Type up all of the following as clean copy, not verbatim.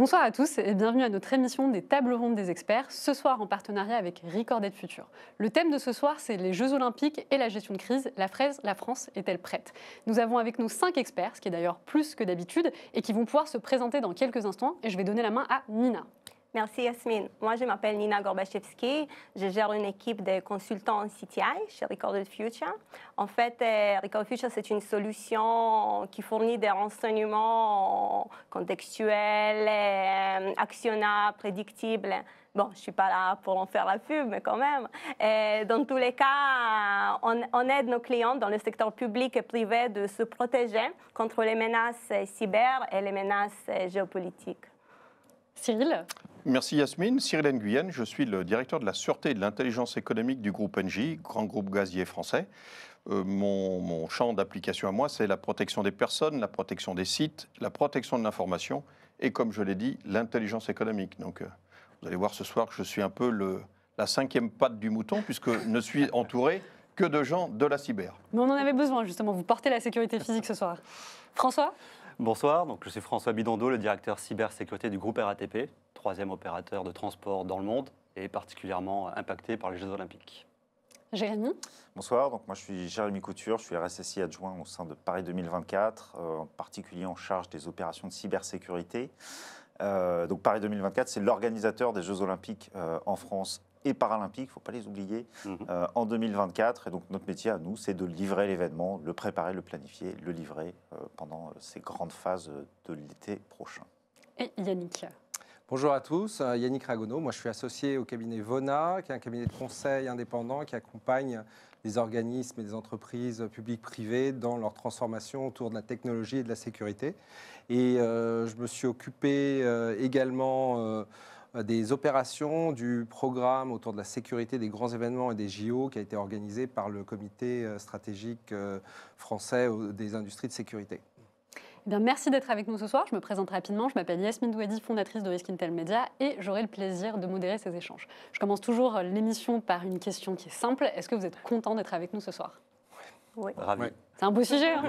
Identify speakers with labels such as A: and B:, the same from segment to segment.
A: Bonsoir à tous et bienvenue à notre émission des Tables rondes des experts, ce soir en partenariat avec Recorded Future. Le thème de ce soir, c'est les Jeux Olympiques et la gestion de crise. La France est-elle prête? Nous avons avec nous 5 experts, ce qui est d'ailleurs plus que d'habitude, et qui vont pouvoir se présenter dans quelques instants. Et je vais donner la main à Nina.
B: Merci Yasmine. Moi, je m'appelle Nina Gorbachevski. Je gère une équipe de consultants en CTI chez Recorded Future. En fait, Recorded Future, c'est une solution qui fournit des renseignements contextuels, actionnables, prédictibles. Bon, je ne suis pas là pour en faire la pub, mais quand même. Et dans tous les cas, on aide nos clients dans le secteur public et privé de se protéger contre les menaces cyber et les menaces géopolitiques.
A: Cyril.
C: Merci Yasmine. Cyril Nguyen, je suis le directeur de la sûreté et de l'intelligence économique du groupe Engie, grand groupe gazier français. Mon champ d'application à moi, c'est la protection des personnes, la protection des sites, la protection de l'information et, comme je l'ai dit, l'intelligence économique. Donc, vous allez voir ce soir que je suis un peu la 5e patte du mouton, puisque je ne suis entouré que de gens de la cyber.
A: Mais on en avait besoin, justement. Vous portez la sécurité physique ce soir. François.
D: Bonsoir, donc je suis François Bidondo, le directeur cybersécurité du groupe RATP, 3e opérateur de transport dans le monde et particulièrement impacté par les Jeux Olympiques.
A: Jérémy.
E: Bonsoir, donc moi je suis Jérémy Couture, je suis RSSI adjoint au sein de Paris 2024, en particulier en charge des opérations de cybersécurité. Donc Paris 2024, c'est l'organisateur des Jeux Olympiques en France et paralympiques, il ne faut pas les oublier, en 2024. Et donc notre métier à nous, c'est de livrer l'événement, le préparer, le planifier, le livrer pendant ces grandes phases de l'été prochain.
A: Et Yannick.
F: Bonjour à tous, Yannick Ragonneau. Moi je suis associé au cabinet Vona, qui est un cabinet de conseil indépendant qui accompagne les organismes et les entreprises publiques-privées dans leur transformation autour de la technologie et de la sécurité. Et je me suis occupé également des opérations du programme autour de la sécurité des grands événements et des JO qui a été organisé par le comité stratégique français des industries de sécurité.
A: Eh bien, merci d'être avec nous ce soir. Je me présente rapidement. Je m'appelle Yasmine Douadi, fondatrice de Risk Intel Media, et j'aurai le plaisir de modérer ces échanges. Je commence toujours l'émission par une question qui est simple. Est-ce que vous êtes content d'être avec nous ce soir?
B: Oui.
D: Ravi.
F: Ouais.
A: C'est un beau sujet. Hein.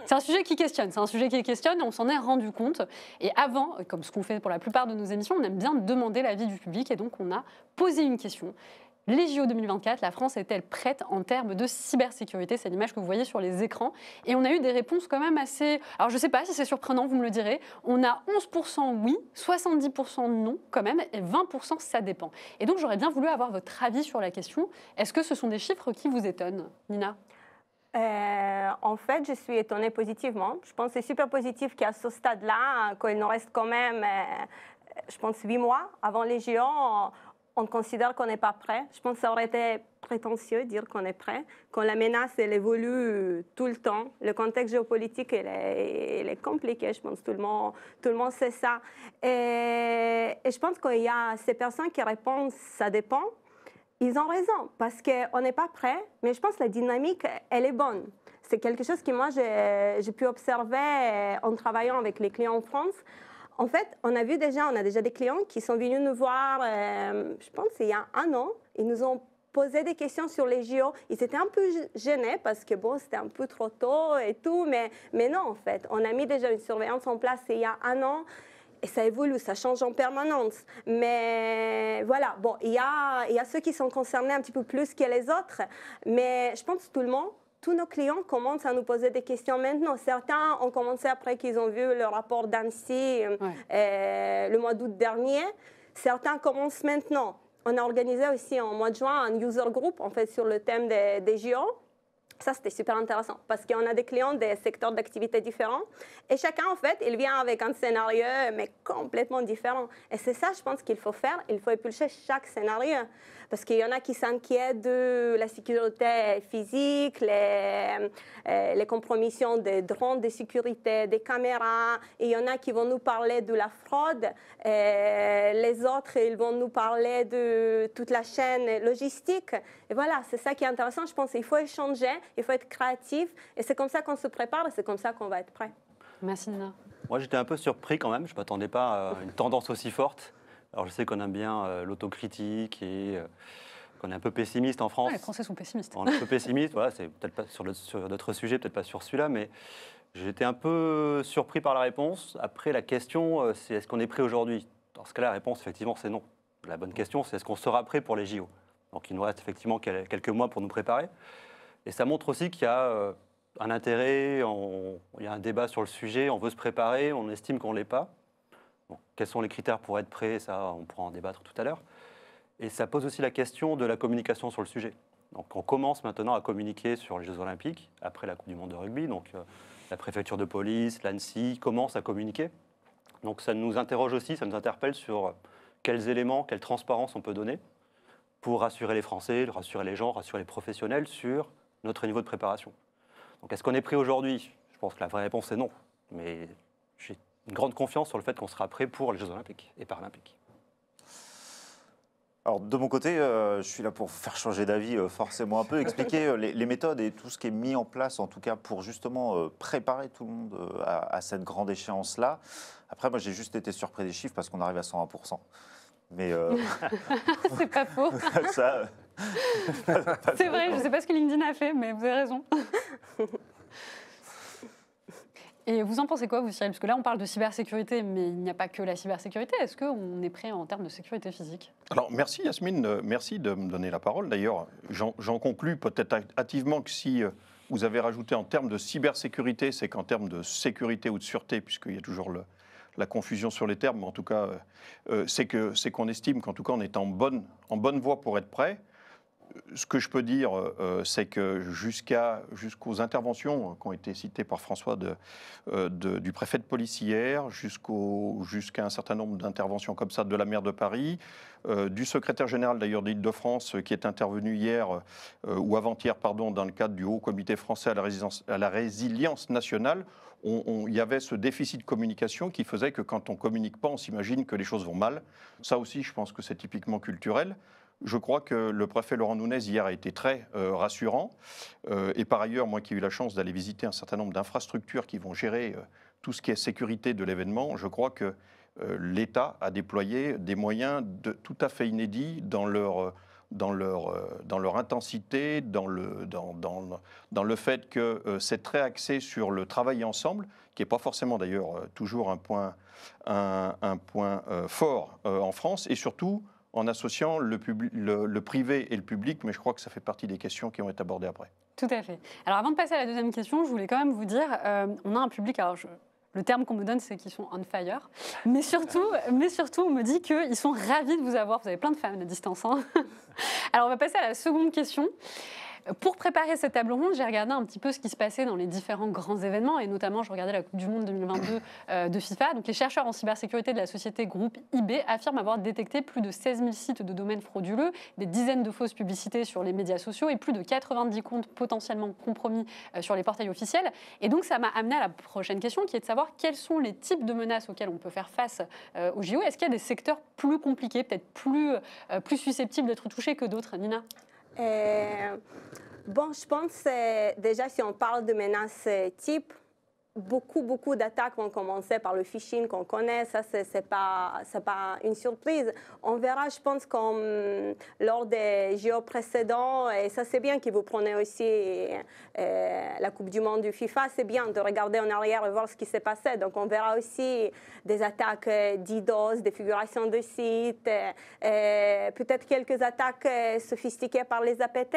A: C'est un sujet qui questionne. C'est un sujet qui questionne et on s'en est rendu compte. Et avant, comme ce qu'on fait pour la plupart de nos émissions, on aime bien demander l'avis du public. Et donc, on a posé une question. Les JO 2024, la France est-elle prête en termes de cybersécurité? C'est l'image que vous voyez sur les écrans. Et on a eu des réponses quand même assez... Alors, je ne sais pas si c'est surprenant, vous me le direz. On a 11% oui, 70% non quand même, et 20% ça dépend. Et donc, j'aurais bien voulu avoir votre avis sur la question. Est-ce que ce sont des chiffres qui vous étonnent, Nina?
B: En fait, je suis étonnée positivement. Je pense que c'est super positif qu'à ce stade-là, qu'il nous reste quand même, je pense, 8 mois avant les JO, on considère qu'on n'est pas prêt. Je pense que ça aurait été prétentieux de dire qu'on est prêt, quand la menace, elle évolue tout le temps. Le contexte géopolitique, il est compliqué, je pense que tout le monde sait ça. Et je pense qu'il y a ces personnes qui répondent « ça dépend ». Ils ont raison, parce qu'on n'est pas prêt, mais je pense que la dynamique, elle est bonne. C'est quelque chose que moi, j'ai pu observer en travaillant avec les clients en France. En fait, on a déjà des clients qui sont venus nous voir, je pense, il y a 1 an. Ils nous ont posé des questions sur les JO. Ils étaient un peu gênés parce que, bon, c'était un peu trop tôt et tout, mais non, en fait. On a mis déjà une surveillance en place il y a 1 an. Et ça évolue, ça change en permanence. Mais voilà, bon, il y a ceux qui sont concernés un petit peu plus que les autres. Mais je pense que tous nos clients commencent à nous poser des questions maintenant. Certains ont commencé après qu'ils ont vu le rapport d'Annecy le mois d'août dernier. Certains commencent maintenant. On a organisé aussi en mois de juin un user group en fait, sur le thème des JO. Ça, c'était super intéressant parce qu'on a des clients des secteurs d'activité différents et chacun, en fait, il vient avec un scénario, mais complètement différent. Et c'est ça, je pense qu'il faut faire. Il faut éplucher chaque scénario parce qu'il y en a qui s'inquiètent de la sécurité physique, les compromissions des drones de sécurité, des caméras. Et il y en a qui vont nous parler de la fraude. Et les autres, ils vont nous parler de toute la chaîne logistique. Et voilà, c'est ça qui est intéressant. Je pense qu'il faut échanger. Il faut être créatif et c'est comme ça qu'on se prépare et c'est comme ça qu'on va être prêt.
A: Merci Nina.
D: Moi j'étais un peu surpris quand même, je ne m'attendais pas à une tendance aussi forte. Alors je sais qu'on aime bien l'autocritique et qu'on est un peu pessimiste en France.
A: Ah, les Français sont pessimistes.
D: On est un peu pessimiste, voilà, c'est peut-être pas sur d'autres sujets, peut-être pas sur celui-là, mais J'ai été un peu surpris par la réponse. Après, la question, c'est est-ce qu'on est prêt aujourd'hui? Dans ce cas-là, la réponse, effectivement, c'est non. La bonne question, c'est est-ce qu'on sera prêt pour les JO? Donc, il nous reste effectivement quelques mois pour nous préparer. Et ça montre aussi qu'il y a un intérêt, il y a un débat sur le sujet, on veut se préparer, on estime qu'on ne l'est pas. Bon, quels sont les critères pour être prêt? Ça, on pourra en débattre tout à l'heure. Et ça pose aussi la question de la communication sur le sujet. Donc, on commence maintenant à communiquer sur les Jeux Olympiques, après la Coupe du Monde de rugby. Donc, la préfecture de police, l'ANSSI commence à communiquer. Donc, ça nous interroge aussi, ça nous interpelle sur quels éléments, quelle transparence on peut donner pour rassurer les Français, rassurer les gens, rassurer les professionnels sur notre niveau de préparation. Donc, est-ce qu'on est prêt aujourd'hui? Je pense que la vraie réponse est non. Mais j'ai une grande confiance sur le fait qu'on sera prêt pour les Jeux Olympiques et Paralympiques.
E: Alors, de mon côté, je suis là pour faire changer d'avis forcément un peu, expliquer les méthodes et tout ce qui est mis en place, en tout cas pour justement préparer tout le monde à cette grande échéance-là. Après, moi, j'ai juste été surpris des chiffres parce qu'on arrive à 101%. Mais
A: C'est pas faux.
E: ça,
A: C'est vrai, je ne sais pas ce que LinkedIn a fait, mais vous avez raison. Et vous en pensez quoi, vous, Cyril? Parce que là, on parle de cybersécurité, mais il n'y a pas que la cybersécurité. Est-ce qu'on est prêt en termes de sécurité physique?
C: Alors, merci Yasmine, merci de me donner la parole. D'ailleurs, j'en conclus peut-être hâtivement que si vous avez rajouté en termes de cybersécurité, c'est qu'en termes de sécurité ou de sûreté, puisqu'il y a toujours la confusion sur les termes, mais en tout cas, c'est qu'on estime qu'en tout cas, on est en bonne voie pour être prêt. Ce que je peux dire, c'est que jusqu'aux interventions qui ont été citées par François du préfet de police hier, jusqu'à un certain nombre d'interventions comme ça de la maire de Paris, du secrétaire général d'ailleurs d'Île-de-France qui est intervenu hier ou avant-hier, pardon, dans le cadre du Haut Comité français à la résilience nationale, il y avait ce déficit de communication qui faisait que quand on ne communique pas, on s'imagine que les choses vont mal. Ça aussi, je pense que c'est typiquement culturel. Je crois que le préfet Laurent Nunez hier a été très rassurant. Et par ailleurs, moi qui ai eu la chance d'aller visiter un certain nombre d'infrastructures qui vont gérer tout ce qui est sécurité de l'événement, je crois que l'État a déployé des moyens tout à fait inédits dans leur intensité, dans le fait que c'est très axé sur le travail ensemble, qui n'est pas forcément d'ailleurs toujours un point fort en France, et surtout en associant le privé et le public, mais je crois que ça fait partie des questions qui vont être abordées après.
A: Tout à fait. Alors avant de passer à la deuxième question, je voulais quand même vous dire, on a un public, alors le terme qu'on me donne, c'est qu'ils sont on fire, mais surtout, on me dit qu'ils sont ravis de vous avoir. Vous avez plein de fans à distance. Hein. Alors on va passer à la seconde question. Pour préparer cette table ronde, j'ai regardé un petit peu ce qui se passait dans les différents grands événements, et notamment, je regardais la Coupe du Monde 2022 de FIFA. Donc, les chercheurs en cybersécurité de la société Groupe IB affirment avoir détecté plus de 16 000 sites de domaines frauduleux, des dizaines de fausses publicités sur les médias sociaux et plus de 90 comptes potentiellement compromis sur les portails officiels. Et donc, ça m'a amené à la prochaine question, qui est de savoir quels sont les types de menaces auxquelles on peut faire face au JO. Est-ce qu'il y a des secteurs plus compliqués, peut-être plus susceptibles d'être touchés que d'autres, Nina?
B: Bon, je pense déjà si on parle de menaces type, beaucoup d'attaques vont commencer par le phishing qu'on connaît. Ça, c'est pas une surprise. On verra, je pense, comme lors des JO précédents, et ça c'est bien que vous prenez aussi la Coupe du Monde du FIFA, c'est bien de regarder en arrière et voir ce qui s'est passé. Donc on verra aussi des attaques d'IDOS, des figurations de sites, peut-être quelques attaques sophistiquées par les APT.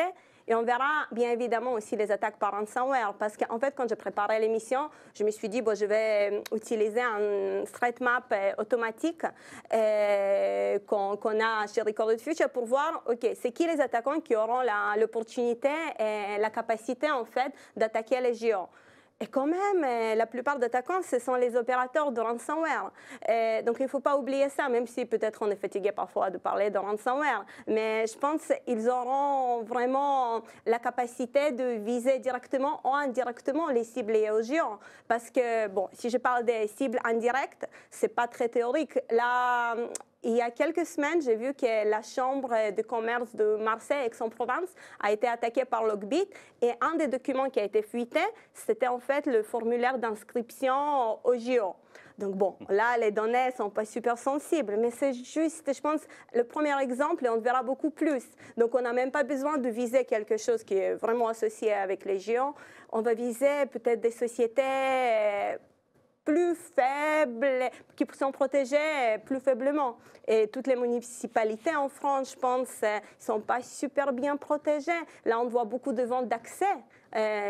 B: Et on verra bien évidemment aussi les attaques par ransomware, parce qu'en fait, quand je préparais l'émission, je me suis dit, bon, je vais utiliser un threat map automatique qu'on a chez Recorded Future pour voir, OK, c'est qui les attaquants qui auront l'opportunité et la capacité, en fait, d'attaquer les géants. Et quand même, la plupart des attaquants, ce sont les opérateurs de ransomware. Donc, il ne faut pas oublier ça, même si peut-être on est fatigué parfois de parler de ransomware. Mais je pense qu'ils auront vraiment la capacité de viser directement ou indirectement les cibles liées aux géants. Parce que, bon, si je parle des cibles indirectes, ce n'est pas très théorique. Là, il y a quelques semaines, j'ai vu que la Chambre de commerce de Marseille, Aix-en-Provence, a été attaquée par Logbit. Et un des documents qui a été fuité, c'était en fait le formulaire d'inscription au JO. Donc bon, là, les données ne sont pas super sensibles, mais c'est juste, je pense, le premier exemple, et on verra beaucoup plus. Donc on n'a même pas besoin de viser quelque chose qui est vraiment associé avec les JO. On va viser peut-être des sociétés plus faibles, qui sont protégées plus faiblement. Et toutes les municipalités en France, je pense, ne sont pas super bien protégées. Là, on voit beaucoup de ventes d'accès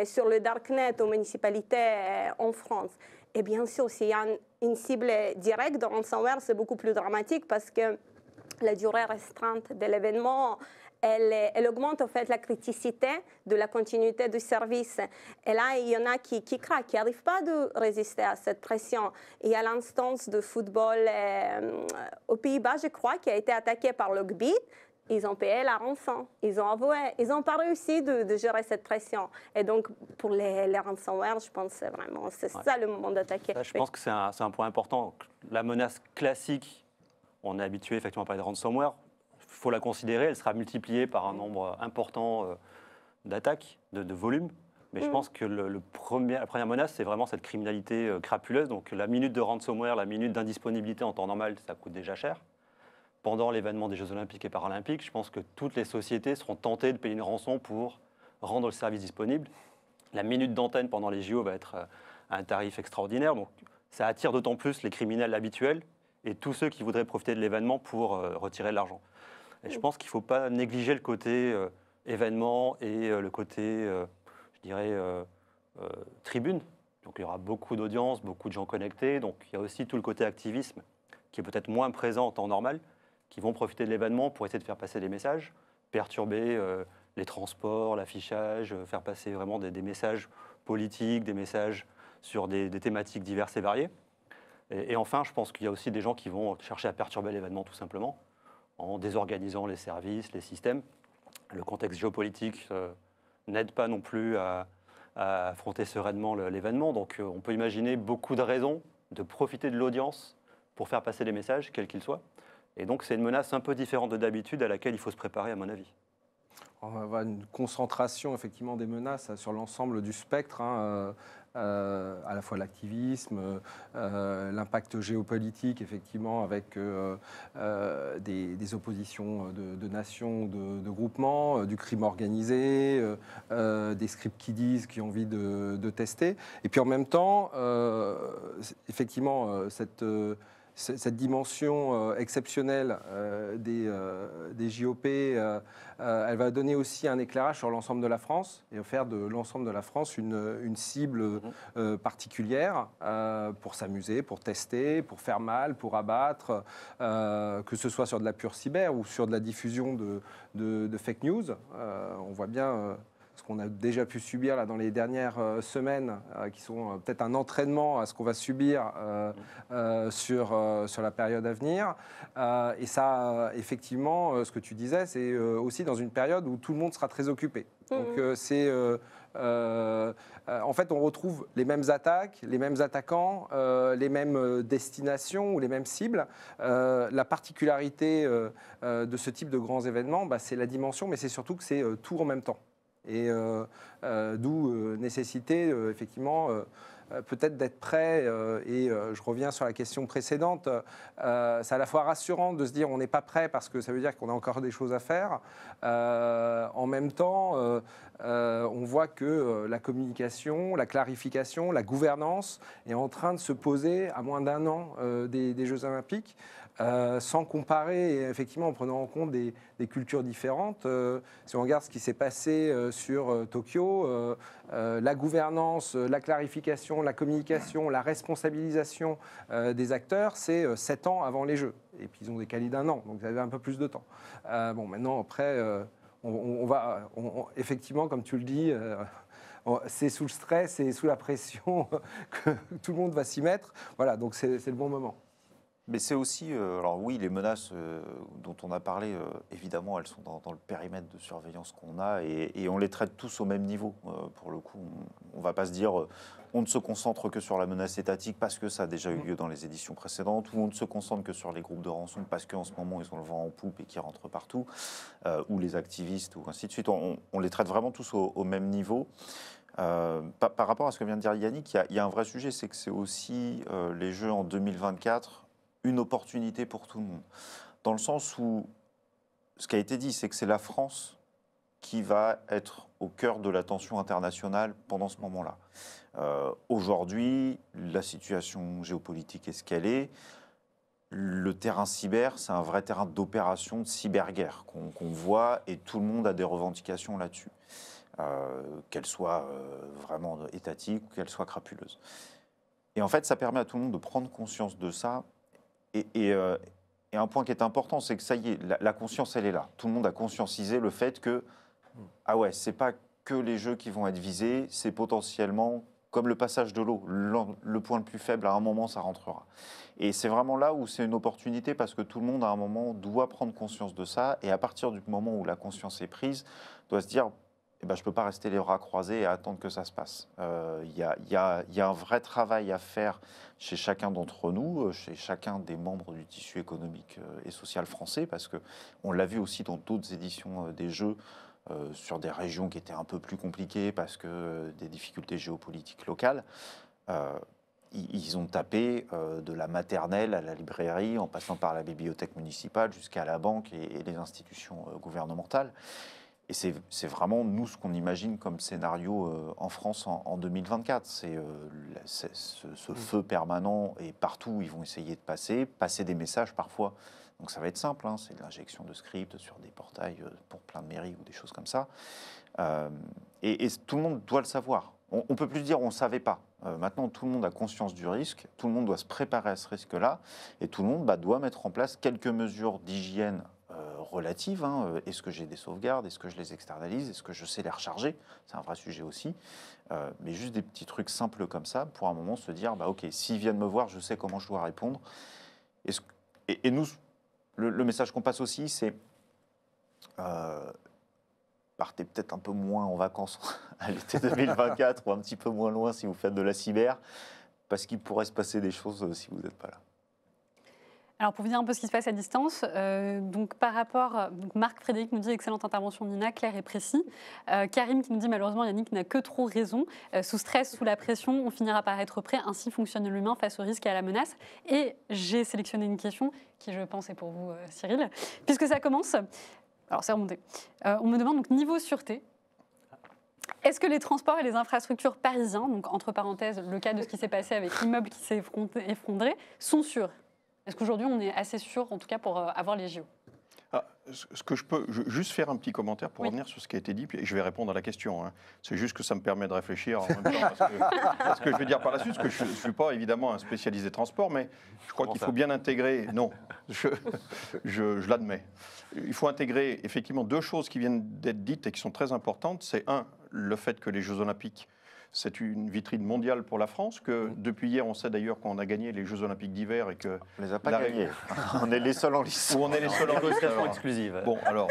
B: sur le Darknet aux municipalités en France. Et bien sûr, s'il y a une cible directe de ransomware, c'est beaucoup plus dramatique parce que la durée restreinte de l'événement, elle augmente en fait la criticité de la continuité du service. Et là, il y en a qui craquent, qui n'arrivent pas à résister à cette pression. Il y a l'instance de football aux Pays-Bas, je crois, qui a été attaquée par Logbit. Ils ont payé la rançon, ils ont avoué, ils n'ont pas réussi de gérer cette pression. Et donc, pour les ransomware, je pense que c'est ça le moment d'attaquer.
D: Je pense que c'est un point important. La menace classique, on est habitué effectivement à parler de ransomware, il faut la considérer, elle sera multipliée par un nombre important d'attaques, de volume. Mais je pense que la première menace, c'est vraiment cette criminalité crapuleuse. Donc la minute de ransomware, la minute d'indisponibilité en temps normal, ça coûte déjà cher. Pendant l'événement des Jeux Olympiques et Paralympiques, je pense que toutes les sociétés seront tentées de payer une rançon pour rendre le service disponible. La minute d'antenne pendant les JO va être à un tarif extraordinaire. Donc ça attire d'autant plus les criminels habituels et tous ceux qui voudraient profiter de l'événement pour retirer de l'argent. Et je pense qu'il ne faut pas négliger le côté événement et le côté, je dirais, tribune. Donc il y aura beaucoup d'audience, beaucoup de gens connectés. Donc il y a aussi tout le côté activisme qui est peut-être moins présent en temps normal, qui vont profiter de l'événement pour essayer de faire passer des messages, perturber les transports, l'affichage, faire passer vraiment des messages politiques, des messages sur des thématiques diverses et variées. Et enfin, je pense qu'il y a aussi des gens qui vont chercher à perturber l'événement tout simplement, en désorganisant les services, les systèmes. Le contexte géopolitique n'aide pas non plus à affronter sereinement l'événement. Donc on peut imaginer beaucoup de raisons de profiter de l'audience pour faire passer des messages, quels qu'ils soient. Et donc c'est une menace un peu différente de d'habitude à laquelle il faut se préparer, à mon avis.
F: On va avoir une concentration effectivement des menaces sur l'ensemble du spectre, à la fois l'activisme, l'impact géopolitique effectivement avec des oppositions de nations, de groupements, du crime organisé, des script kiddies qui ont envie de tester. Et puis en même temps, effectivement, cette dimension exceptionnelle des JOP, elle va donner aussi un éclairage sur l'ensemble de la France et faire de l'ensemble de la France une cible particulière pour s'amuser, pour tester, pour faire mal, pour abattre, que ce soit sur de la pure cyber ou sur de la diffusion de fake news. On voit bien ce qu'on a déjà pu subir là, dans les dernières semaines, qui sont peut-être un entraînement à ce qu'on va subir sur la période à venir. Et ça, effectivement, ce que tu disais, c'est aussi dans une période où tout le monde sera très occupé. Donc en fait, on retrouve les mêmes attaques, les mêmes attaquants, les mêmes destinations ou les mêmes cibles. La particularité de ce type de grands événements, c'est la dimension, mais c'est surtout que c'est tout en même temps. Et d'où nécessité, effectivement, peut-être d'être prêt. Et je reviens sur la question précédente. C'est à la fois rassurant de se dire on n'est pas prêt parce que ça veut dire qu'on a encore des choses à faire. En même temps, on voit que la communication, la clarification, la gouvernance est en train de se poser à moins d'un an des Jeux Olympiques. Sans comparer, effectivement, en prenant en compte des cultures différentes. Si on regarde ce qui s'est passé sur Tokyo, la gouvernance, la clarification, la communication, la responsabilisation des acteurs, c'est 7 ans avant les Jeux. Et puis ils ont décalé d'un an, donc vous avez un peu plus de temps. Bon, maintenant, après, on va effectivement, comme tu le dis, c'est sous le stress et sous la pression que tout le monde va s'y mettre. Voilà, donc c'est le bon moment.
E: Mais c'est aussi, alors oui, les menaces dont on a parlé, évidemment, elles sont dans le périmètre de surveillance qu'on a et on les traite tous au même niveau. Pour le coup, on ne va pas se dire, on ne se concentre que sur la menace étatique parce que ça a déjà eu lieu dans les éditions précédentes, ou on ne se concentre que sur les groupes de rançon parce qu'en ce moment, ils ont le vent en poupe et qu'ils rentrent partout, ou les activistes, ou ainsi de suite. On les traite vraiment tous au même niveau. Par rapport à ce que vient de dire Yannick, il y a un vrai sujet, c'est que c'est aussi les Jeux en 2024 une opportunité pour tout le monde. Dans le sens où, ce qui a été dit, c'est que c'est la France qui va être au cœur de l'attention internationale pendant ce moment-là. Aujourd'hui, la situation géopolitique est ce qu'elle est. Le terrain cyber, c'est un vrai terrain d'opération de cyberguerre qu'on voit, et tout le monde a des revendications là-dessus, qu'elles soient vraiment étatiques ou qu'elles soient crapuleuses. Et en fait, ça permet à tout le monde de prendre conscience de ça. Et un point qui est important, c'est que ça y est, la conscience, elle est là. Tout le monde a conscientisé le fait que, ah ouais, c'est pas que les jeux qui vont être visés, c'est potentiellement comme le passage de l'eau. Le point le plus faible, à un moment, ça rentrera. Et c'est vraiment là où c'est une opportunité, parce que tout le monde, à un moment, doit prendre conscience de ça. Et à partir du moment où la conscience est prise, doit se dire, eh ben, je ne peux pas rester les bras croisés et attendre que ça se passe. Il y a un vrai travail à faire chez chacun d'entre nous, chez chacun des membres du tissu économique et social français, parce qu'on l'a vu aussi dans d'autres éditions des Jeux, sur des régions qui étaient un peu plus compliquées parce que des difficultés géopolitiques locales. Ils ont tapé de la maternelle à la librairie, en passant par la bibliothèque municipale jusqu'à la banque et les institutions gouvernementales. Et c'est vraiment, nous, ce qu'on imagine comme scénario en France en 2024. C'est ce feu permanent, et partout, ils vont essayer de passer des messages parfois. Donc ça va être simple, hein, c'est de l'injection de scripts sur des portails pour plein de mairies ou des choses comme ça. Et tout le monde doit le savoir. On ne peut plus dire on ne savait pas. Maintenant, tout le monde a conscience du risque, tout le monde doit se préparer à ce risque-là, et tout le monde doit mettre en place quelques mesures d'hygiène relatives. Hein. Est-ce que j'ai des sauvegardes? Est-ce que je les externalise? Est-ce que je sais les recharger? C'est un vrai sujet aussi. Mais juste des petits trucs simples comme ça, pour un moment se dire, ok, s'ils viennent me voir, je sais comment je dois répondre. Et nous, le message qu'on passe aussi, c'est partez peut-être un peu moins en vacances à l'été 2024 ou un petit peu moins loin si vous faites de la cyber, parce qu'il pourrait se passer des choses si vous n'êtes pas là.
A: Alors, pour vous dire un peu ce qui se passe à distance, donc par rapport, donc Marc Frédéric nous dit excellente intervention Nina, clair et précis. Karim qui nous dit malheureusement Yannick n'a que trop raison. Sous stress, sous la pression, on finira par être prêt. Ainsi fonctionne l'humain face au risque et à la menace. Et j'ai sélectionné une question qui, je pense, est pour vous, Cyril, puisque ça commence. Alors, c'est remonté. On me demande donc niveau sûreté. Est-ce que les transports et les infrastructures parisiens, donc entre parenthèses le cas de ce qui s'est passé avec l'immeuble qui s'est effondré, sont sûrs? Est-ce qu'aujourd'hui, on est assez sûr, en tout cas, pour avoir les JO?
C: Ce que je peux juste faire un petit commentaire pour revenir sur ce qui a été dit, puis je vais répondre à la question. Hein. C'est juste que ça me permet de réfléchir en même temps, parce que je vais dire par la suite, parce que je ne suis pas évidemment un spécialiste des transports, mais je crois qu'il faut bien intégrer... Non, je l'admets. Il faut intégrer effectivement deux choses qui viennent d'être dites et qui sont très importantes. C'est un, le fait que les Jeux Olympiques, c'est une vitrine mondiale pour la France, que depuis hier, on sait d'ailleurs qu'on a gagné les Jeux Olympiques d'hiver et que...
E: On ne les a pas gagnés. On est les seuls en lice.
C: Ou on est les seuls en lice.
D: Exclusive.
C: Bon, alors,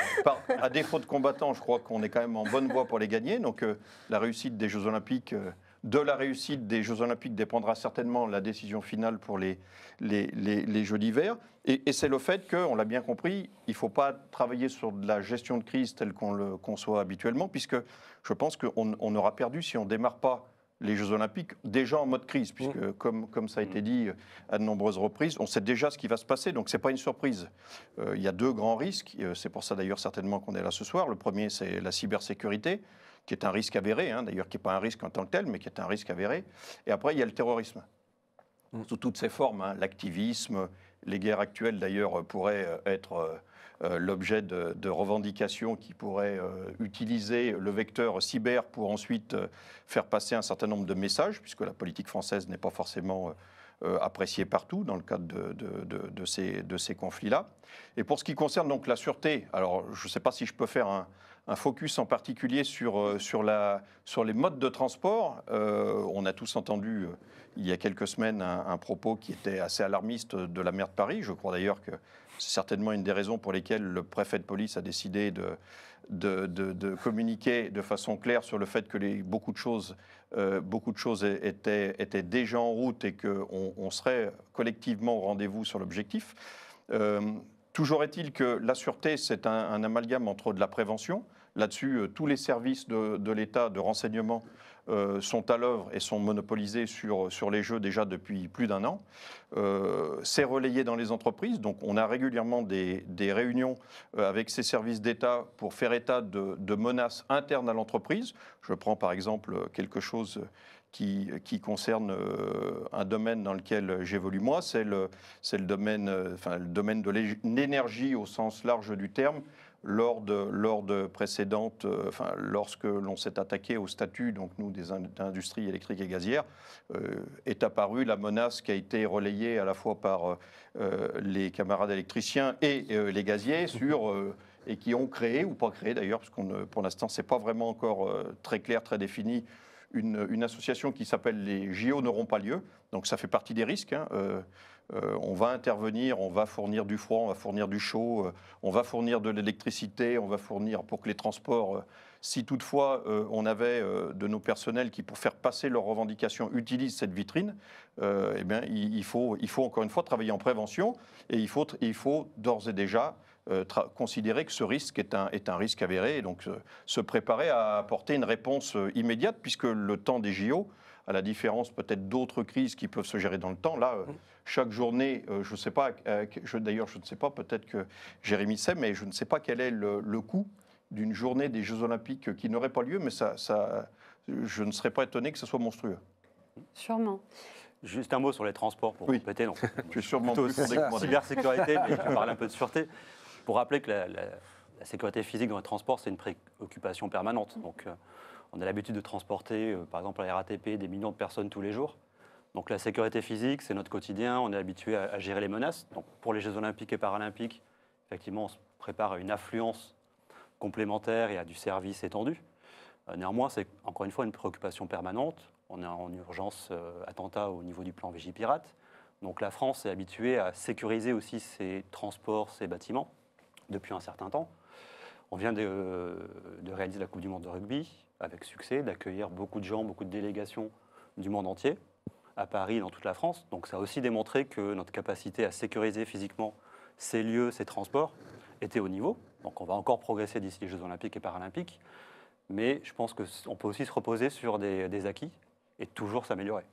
C: à défaut de combattants, je crois qu'on est quand même en bonne voie pour les gagner. Donc, la réussite des Jeux Olympiques... de la réussite des Jeux Olympiques dépendra certainement la décision finale pour les Jeux d'hiver. Et c'est le fait qu'on l'a bien compris, il ne faut pas travailler sur de la gestion de crise telle qu'on le conçoit habituellement, puisque je pense qu'on aura perdu si on ne démarre pas les Jeux Olympiques déjà en mode crise, puisque comme ça a été dit à de nombreuses reprises, on sait déjà ce qui va se passer, donc ce n'est pas une surprise. Il y a deux grands risques, c'est pour ça d'ailleurs certainement qu'on est là ce soir. Le premier, c'est la cybersécurité, qui est un risque avéré, hein, d'ailleurs qui n'est pas un risque en tant que tel, mais qui est un risque avéré. Et après, il y a le terrorisme, sous toutes ses formes, hein, l'activisme. Les guerres actuelles, d'ailleurs, pourraient être l'objet de revendications qui pourraient utiliser le vecteur cyber pour ensuite faire passer un certain nombre de messages, puisque la politique française n'est pas forcément appréciée partout dans le cadre de ces conflits-là. Et pour ce qui concerne donc la sûreté, alors je ne sais pas si je peux faire un focus en particulier sur les modes de transport. On a tous entendu il y a quelques semaines un propos qui était assez alarmiste de la maire de Paris. Je crois d'ailleurs que c'est certainement une des raisons pour lesquelles le préfet de police a décidé de communiquer de façon claire sur le fait que beaucoup de choses étaient déjà en route et qu'on serait collectivement au rendez-vous sur l'objectif. Toujours est-il que la sûreté, c'est un amalgame entre de la prévention. Là-dessus, tous les services de l'État de renseignement sont à l'œuvre et sont monopolisés sur les jeux déjà depuis plus d'un an. C'est relayé dans les entreprises, donc on a régulièrement des réunions avec ces services d'État pour faire état de menaces internes à l'entreprise. Je prends par exemple quelque chose qui concerne un domaine dans lequel j'évolue moi, c'est le domaine de l'énergie au sens large du terme. Lors de précédentes, lorsque l'on s'est attaqué au statut, donc nous, des industries électriques et gazières, est apparue la menace qui a été relayée à la fois par les camarades électriciens et les gaziers et qui ont créé, ou pas créé d'ailleurs, parce pour l'instant, ce n'est pas vraiment encore très clair, très défini, une association qui s'appelle les JO n'auront pas lieu. Donc ça fait partie des risques. On va intervenir, on va fournir du froid, on va fournir du chaud, on va fournir de l'électricité, on va fournir pour que les transports, si toutefois on avait de nos personnels qui, pour faire passer leurs revendications, utilisent cette vitrine, eh bien, il faut encore une fois travailler en prévention et il faut d'ores et déjà considérer que ce risque est un risque avéré et donc se préparer à apporter une réponse immédiate puisque le temps des JO, à la différence peut-être d'autres crises qui peuvent se gérer dans le temps, là, chaque journée, je ne sais pas, d'ailleurs je ne sais pas, peut-être que Jérémy sait, mais je ne sais pas quel est le coût d'une journée des Jeux Olympiques qui n'aurait pas lieu, mais je ne serais pas étonné que ce soit monstrueux.
A: Sûrement.
D: Juste un mot sur les transports pour compléter. Donc,
C: je suis sûrement
D: plutôt
C: plus fondé que moi.
D: Cybersécurité, mais je vais parler un peu de sûreté. Pour rappeler que la sécurité physique dans les transports, c'est une préoccupation permanente. Donc, on a l'habitude de transporter, par exemple, à la RATP, des millions de personnes tous les jours. Donc, la sécurité physique, c'est notre quotidien. On est habitué à gérer les menaces. Donc, pour les Jeux Olympiques et Paralympiques, effectivement, on se prépare à une affluence complémentaire et à du service étendu. Néanmoins, c'est encore une fois une préoccupation permanente. On est en urgence attentat au niveau du plan Vigipirate. Donc, la France est habituée à sécuriser aussi ses transports, ses bâtiments depuis un certain temps. On vient de réaliser la Coupe du Monde de rugby avec succès, d'accueillir beaucoup de gens, beaucoup de délégations du monde entier, à Paris et dans toute la France. Donc ça a aussi démontré que notre capacité à sécuriser physiquement ces lieux, ces transports, était au niveau. Donc on va encore progresser d'ici les Jeux Olympiques et Paralympiques. Mais je pense qu'on peut aussi se reposer sur des acquis et toujours s'améliorer.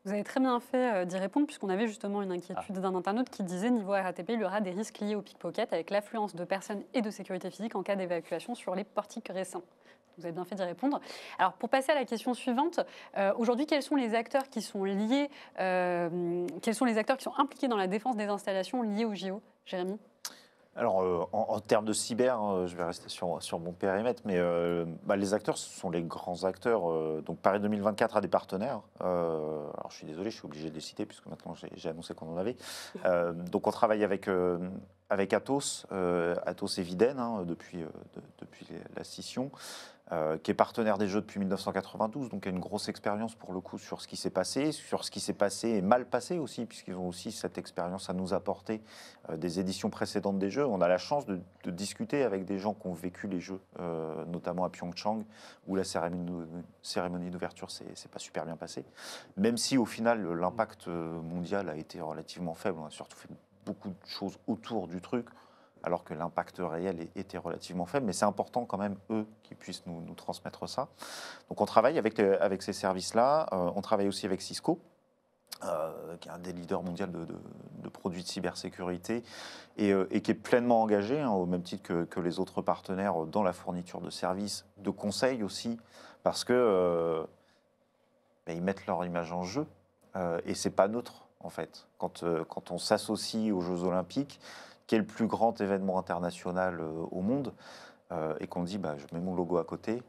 A: Vous avez très bien fait d'y répondre, puisqu'on avait justement une inquiétude d'un internaute qui disait, niveau RATP, il y aura des risques liés au pickpocket avec l'affluence de personnes et de sécurité physique en cas d'évacuation sur les portiques récents. Vous avez bien fait d'y répondre. Alors, pour passer à la question suivante, aujourd'hui, quels sont les acteurs qui sont liés, quels sont les acteurs qui sont impliqués dans la défense des installations liées au JO, Jérémy ?
E: Alors, en termes de cyber, je vais rester sur mon périmètre, mais les acteurs, ce sont les grands acteurs. Donc, Paris 2024 a des partenaires. Alors, je suis désolé, je suis obligé de les citer, puisque maintenant, j'ai annoncé qu'on en avait. Donc, on travaille avec Atos, Atos et Viden, depuis la scission, qui est partenaire des Jeux depuis 1992, donc qui a une grosse expérience pour le coup sur ce qui s'est passé et mal passé aussi, puisqu'ils ont aussi cette expérience à nous apporter des éditions précédentes des Jeux. On a la chance de discuter avec des gens qui ont vécu les Jeux, notamment à Pyeongchang, où la cérémonie d'ouverture s'est pas super bien passée, même si au final l'impact mondial a été relativement faible. On a surtout fait beaucoup de choses autour du truc, alors que l'impact réel était relativement faible. Mais c'est important quand même, eux, qu'ils puissent nous transmettre ça. Donc on travaille avec ces services-là. On travaille aussi avec Cisco, qui est un des leaders mondiaux de produits de cybersécurité et qui est pleinement engagé, au même titre que les autres partenaires, dans la fourniture de services, de conseils aussi, parce que ils mettent leur image en jeu et c'est pas neutre, en fait. Quand on s'associe aux Jeux Olympiques, qui est le plus grand événement international au monde, et qu'on dit je mets mon logo à côté,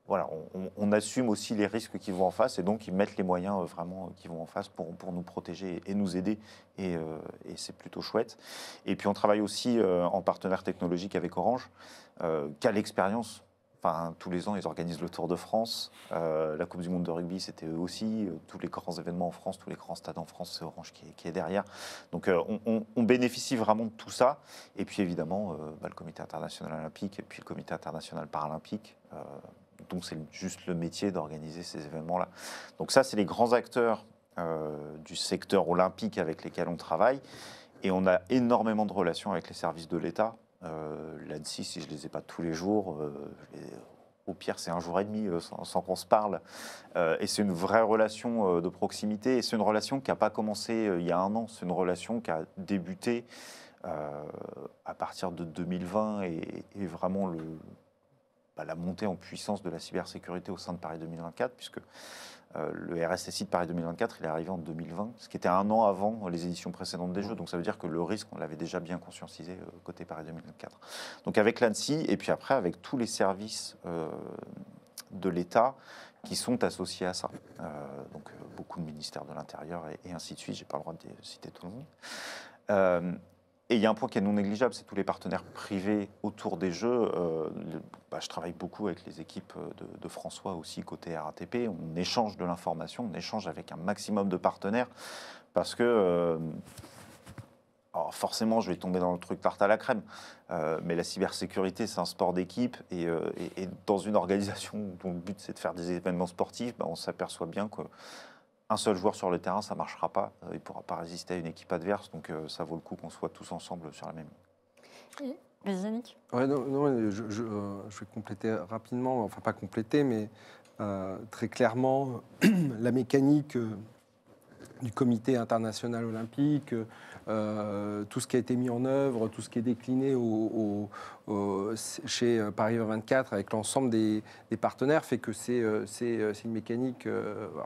E: voilà, on assume aussi les risques qui vont en face et donc ils mettent les moyens vraiment qui vont en face pour nous protéger et nous aider et c'est plutôt chouette. Et puis on travaille aussi en partenaire technologique avec Orange, qui a l'expérience. Enfin, tous les ans, ils organisent le Tour de France. La Coupe du Monde de rugby, c'était eux aussi. Tous les grands événements en France, tous les grands stades en France, c'est Orange qui est derrière. Donc, on bénéficie vraiment de tout ça. Et puis, évidemment, le Comité international olympique et puis le Comité international paralympique, dont c'est juste le métier d'organiser ces événements-là. Donc, ça, c'est les grands acteurs du secteur olympique avec lesquels on travaille. Et on a énormément de relations avec les services de l'État. L'ANSSI, si je ne les ai pas tous les jours, au pire c'est un jour et demi sans qu'on se parle. Et c'est une vraie relation de proximité. Et c'est une relation qui n'a pas commencé il y a un an, c'est une relation qui a débuté à partir de 2020 et vraiment la montée en puissance de la cybersécurité au sein de Paris 2024, puisque le RSSI de Paris 2024, il est arrivé en 2020, ce qui était un an avant les éditions précédentes des Jeux. Donc ça veut dire que le risque, on l'avait déjà bien conscientisé côté Paris 2024. Donc avec l'ANSSI, et puis après avec tous les services de l'État qui sont associés à ça. Donc beaucoup de ministères de l'Intérieur et ainsi de suite. Je n'ai pas le droit de citer tout le monde. Et il y a un point qui est non négligeable, c'est tous les partenaires privés autour des Jeux. Je travaille beaucoup avec les équipes de François aussi, côté RATP. On échange de l'information, on échange avec un maximum de partenaires parce que, alors forcément, je vais tomber dans le truc tarte à la crème, mais la cybersécurité, c'est un sport d'équipe et dans une organisation dont le but, c'est de faire des événements sportifs, on s'aperçoit bien que un seul joueur sur le terrain, ça ne marchera pas. Il ne pourra pas résister à une équipe adverse. Donc, ça vaut le coup qu'on soit tous ensemble sur la même ligne.
A: Et Yannick ?
F: Ouais, non, je vais compléter rapidement. Enfin, pas compléter, mais très clairement, la mécanique du Comité international olympique, tout ce qui a été mis en œuvre, tout ce qui est décliné chez Paris 24 avec l'ensemble des partenaires fait que c'est une mécanique,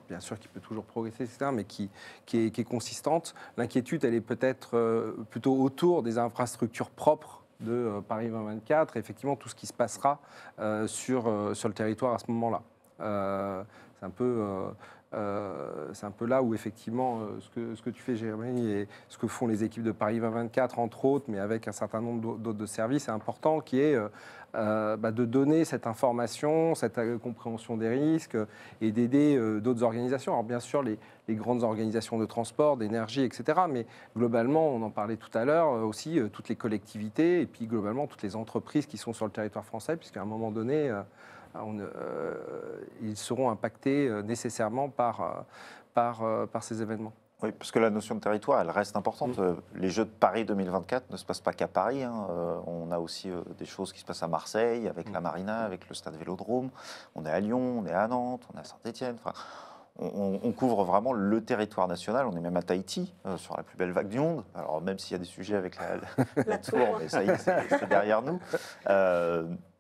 F: bien sûr, qui peut toujours progresser, etc., mais qui est consistante. L'inquiétude, elle est peut-être plutôt autour des infrastructures propres de Paris 2024 et effectivement tout ce qui se passera sur le territoire à ce moment-là. C'est un peu là où effectivement ce que tu fais, Jérémy, et ce que font les équipes de Paris 2024, entre autres, mais avec un certain nombre d'autres de services, c'est important, qui est de donner cette information, cette compréhension des risques et d'aider d'autres organisations. Alors bien sûr, les grandes organisations de transport, d'énergie, etc. Mais globalement, on en parlait tout à l'heure, aussi toutes les collectivités et puis globalement toutes les entreprises qui sont sur le territoire français, puisqu'à un moment donné, ils seront impactés nécessairement par ces événements.
E: Oui, parce que la notion de territoire, elle reste importante. Les Jeux de Paris 2024 ne se passent pas qu'à Paris. On a aussi des choses qui se passent à Marseille, avec la Marina, avec le stade Vélodrome. On est à Lyon, on est à Nantes, on est à Saint-Étienne. Enfin, on couvre vraiment le territoire national. On est même à Tahiti, sur la plus belle vague du monde. Alors, même s'il y a des sujets avec la tour, mais ça y est, c'est derrière nous.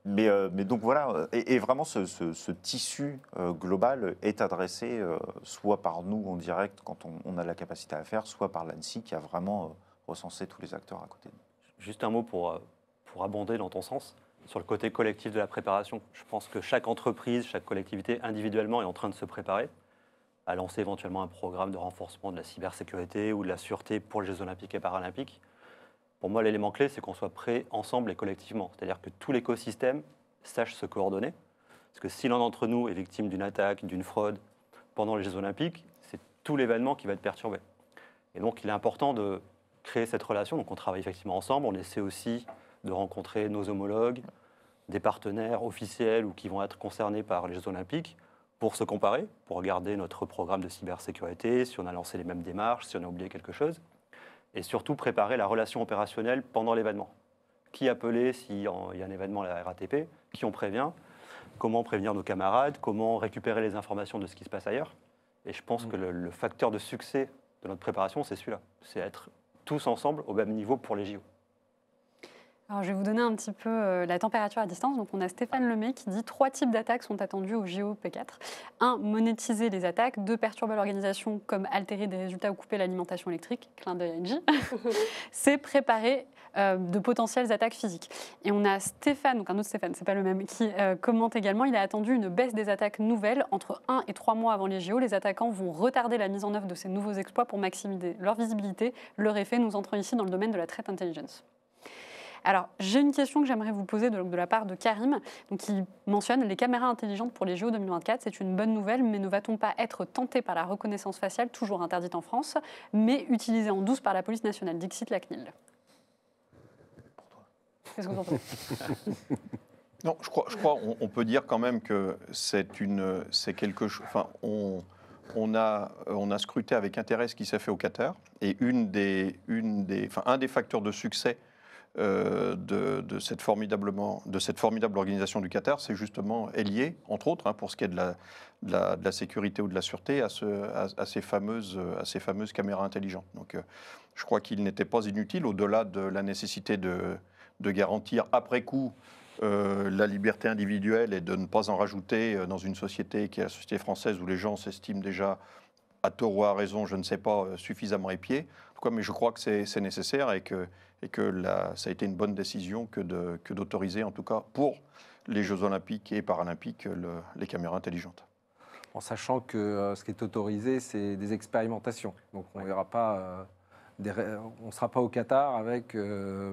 E: Mais donc voilà, et vraiment ce tissu global est adressé soit par nous en direct quand on a la capacité à le faire, soit par l'ANSSI qui a vraiment recensé tous les acteurs à côté de nous.
D: Juste un mot pour abonder dans ton sens, sur le côté collectif de la préparation. Je pense que chaque entreprise, chaque collectivité individuellement est en train de se préparer à lancer éventuellement un programme de renforcement de la cybersécurité ou de la sûreté pour les Jeux olympiques et paralympiques. Pour moi, l'élément clé, c'est qu'on soit prêts ensemble et collectivement. C'est-à-dire que tout l'écosystème sache se coordonner. Parce que si l'un d'entre nous est victime d'une attaque, d'une fraude pendant les Jeux olympiques, c'est tout l'événement qui va être perturbé. Et donc, il est important de créer cette relation. Donc, on travaille effectivement ensemble. On essaie aussi de rencontrer nos homologues, des partenaires officiels ou qui vont être concernés par les Jeux olympiques pour se comparer, pour regarder notre programme de cybersécurité, si on a lancé les mêmes démarches, si on a oublié quelque chose. Et surtout préparer la relation opérationnelle pendant l'événement. Qui appeler s'il y a un événement à la RATP, qui on prévient, comment prévenir nos camarades, comment récupérer les informations de ce qui se passe ailleurs. Et je pense que le facteur de succès de notre préparation, c'est celui-là. C'est être tous ensemble au même niveau pour les JO.
A: Alors, je vais vous donner un petit peu la température à distance. Donc, on a Stéphane Lemay qui dit 3 types d'attaques sont attendus au JO P4. 1, monétiser les attaques. 2, perturber l'organisation comme altérer des résultats ou couper l'alimentation électrique. Clin d'œil à NJ. C'est préparer de potentielles attaques physiques. Et on a Stéphane, donc un autre Stéphane, c'est pas le même, qui commente également, il a attendu une baisse des attaques nouvelles entre 1 et 3 mois avant les JO. Les attaquants vont retarder la mise en œuvre de ces nouveaux exploits pour maximiser leur visibilité. Leur effet, nous entrons ici dans le domaine de la threat intelligence. Alors, j'ai une question que j'aimerais vous poser de la part de Karim, donc, qui mentionne les caméras intelligentes pour les JO 2024. C'est une bonne nouvelle, mais ne va-t-on pas être tenté par la reconnaissance faciale, toujours interdite en France, mais utilisée en douce par la police nationale? Dixit la CNIL. Qu'est-ce que vous en pensez?
C: Non, je crois on peut dire quand même que c'est quelque chose. Enfin, on a scruté avec intérêt ce qui s'est fait au Qatar, et un des facteurs de succès de cette formidable organisation du Qatar, c'est justement lié, entre autres, pour ce qui est de la sécurité ou de la sûreté, à ces fameuses caméras intelligentes. Donc, je crois qu'il n'était pas inutile, au-delà de la nécessité de garantir après coup la liberté individuelle et de ne pas en rajouter dans une société qui est la société française où les gens s'estiment déjà, à tort ou à raison, je ne sais pas, suffisamment épiés. Mais je crois que c'est nécessaire et que ça a été une bonne décision que d'autoriser, en tout cas pour les Jeux Olympiques et Paralympiques, les caméras intelligentes.
F: En sachant que ce qui est autorisé, c'est des expérimentations. Donc on verra pas, on ne sera pas au Qatar avec,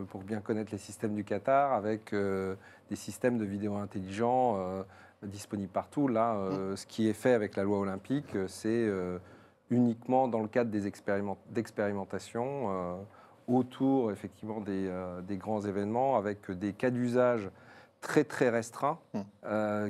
F: pour bien connaître les systèmes du Qatar, avec des systèmes de vidéo intelligents disponibles partout. Là, ce qui est fait avec la loi olympique, c'est uniquement dans le cadre d'expérimentations autour effectivement des grands événements, avec des cas d'usage très très restreints,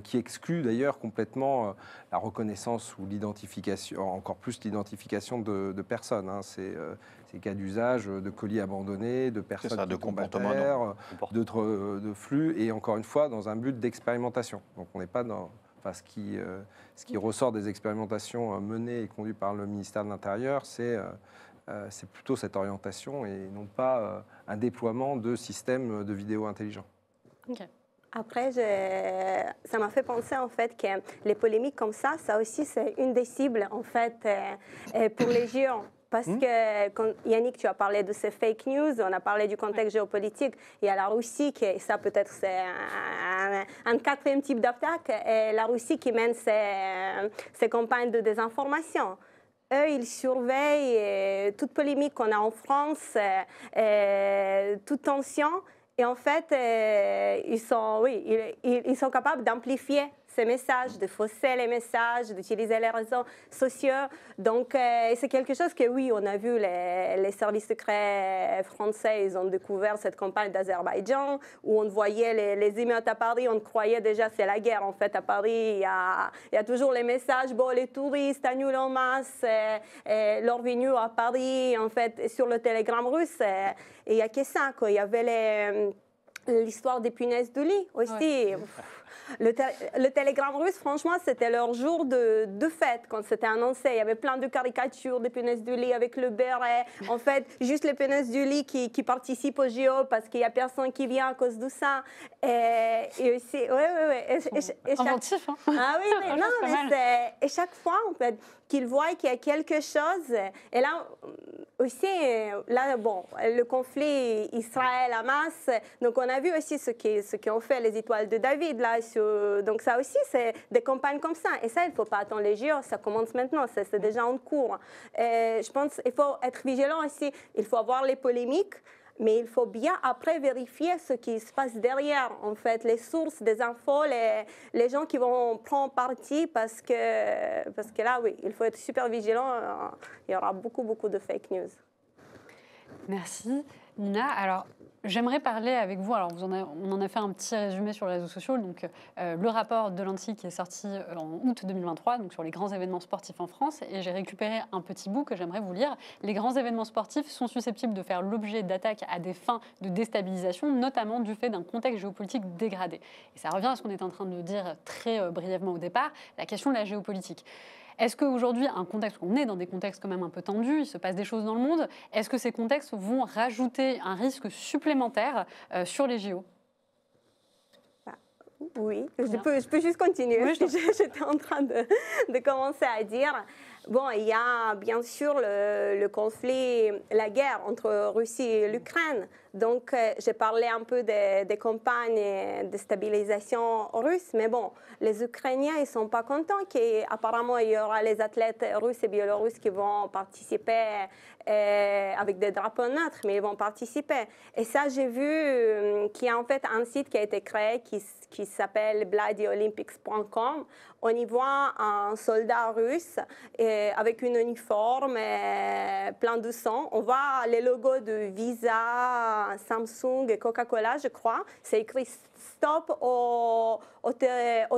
F: qui excluent d'ailleurs complètement la reconnaissance ou l'identification, encore plus l'identification de personnes. Ces cas d'usage de colis abandonnés, de personnes
C: de
F: combattants, de flux, et encore une fois dans un but d'expérimentation. Donc on n'est pas dans... Enfin, ce qui ressort des expérimentations menées et conduites par le ministère de l'Intérieur, c'est plutôt cette orientation et non pas un déploiement de systèmes de vidéo intelligents.
A: Okay.
B: Après, ça m'a fait penser en fait que les polémiques comme ça aussi c'est une des cibles en fait pour les géants. Parce que, quand, Yannick, tu as parlé de ces fake news, on a parlé du contexte géopolitique. Il y a la Russie, et ça peut-être c'est un quatrième type d'attaque, et la Russie qui mène ces campagnes de désinformation. Eux, ils surveillent toute polémique qu'on a en France, toute tension. Et en fait, ils sont capables d'amplifier ces messages, de fausser les messages, d'utiliser les réseaux sociaux. Donc, c'est quelque chose que, oui, on a vu, les services secrets français, ils ont découvert cette campagne d'Azerbaïdjan, où on voyait les émeutes à Paris, on croyait déjà c'est la guerre. En fait, à Paris, il y a toujours les messages, bon, les touristes annulent en masse leur venue à Paris, en fait, sur le télégramme russe. Et il n'y a que ça, quoi. Il y avait l'histoire des punaises de lit aussi. Ouais. Le télégramme russe, franchement, c'était leur jour de fête quand c'était annoncé. Il y avait plein de caricatures des punaises de lit avec le béret. En fait, juste les punaises du lit qui participent au JO parce qu'il n'y a personne qui vient à cause de ça. Et aussi,
A: inventif, hein.
B: Ah oui, mais non, mais et chaque fois, en fait, qu'ils voient qu'il y a quelque chose. Et là aussi, bon, le conflit Israël-Hamas. Donc, on a vu aussi ce qu'ont fait les étoiles de David là. Donc ça aussi, c'est des campagnes comme ça. Et ça, il ne faut pas attendre les JO, ça commence maintenant, c'est déjà en cours. Je pense qu'il faut être vigilant aussi. Il faut avoir les polémiques, mais il faut bien après vérifier ce qui se passe derrière, en fait, les sources des infos, les gens qui vont prendre parti, parce que là, oui, il faut être super vigilant. Il y aura beaucoup de fake news.
A: Merci. Nina, alors... J'aimerais parler avec vous, alors on en a fait un petit résumé sur les réseaux sociaux, donc le rapport de l'ANSSI qui est sorti en août 2023, donc sur les grands événements sportifs en France, et j'ai récupéré un petit bout que j'aimerais vous lire. Les grands événements sportifs sont susceptibles de faire l'objet d'attaques à des fins de déstabilisation, notamment du fait d'un contexte géopolitique dégradé. Et ça revient à ce qu'on est en train de dire très brièvement au départ, la question de la géopolitique. Est-ce qu'aujourd'hui, on est dans des contextes quand même un peu tendus, il se passe des choses dans le monde, est-ce que ces contextes vont rajouter un risque supplémentaire sur les JO ?
B: Oui, je peux juste continuer. Oui, j'étais en train de commencer à dire. Bon, il y a bien sûr le conflit, la guerre entre Russie et l'Ukraine. Donc, j'ai parlé un peu des campagnes de stabilisation russes, mais bon, les Ukrainiens, ils ne sont pas contents qu'apparemment, il y aura les athlètes russes et biélorusses qui vont participer avec des drapeaux neutres, mais ils vont participer. Et ça, j'ai vu qu'il y a en fait un site qui a été créé qui s'appelle bloodyolympics.com. On y voit un soldat russe avec une uniforme plein de sang. On voit les logos de Visa, Samsung et Coca-Cola, je crois. C'est écrit Stop au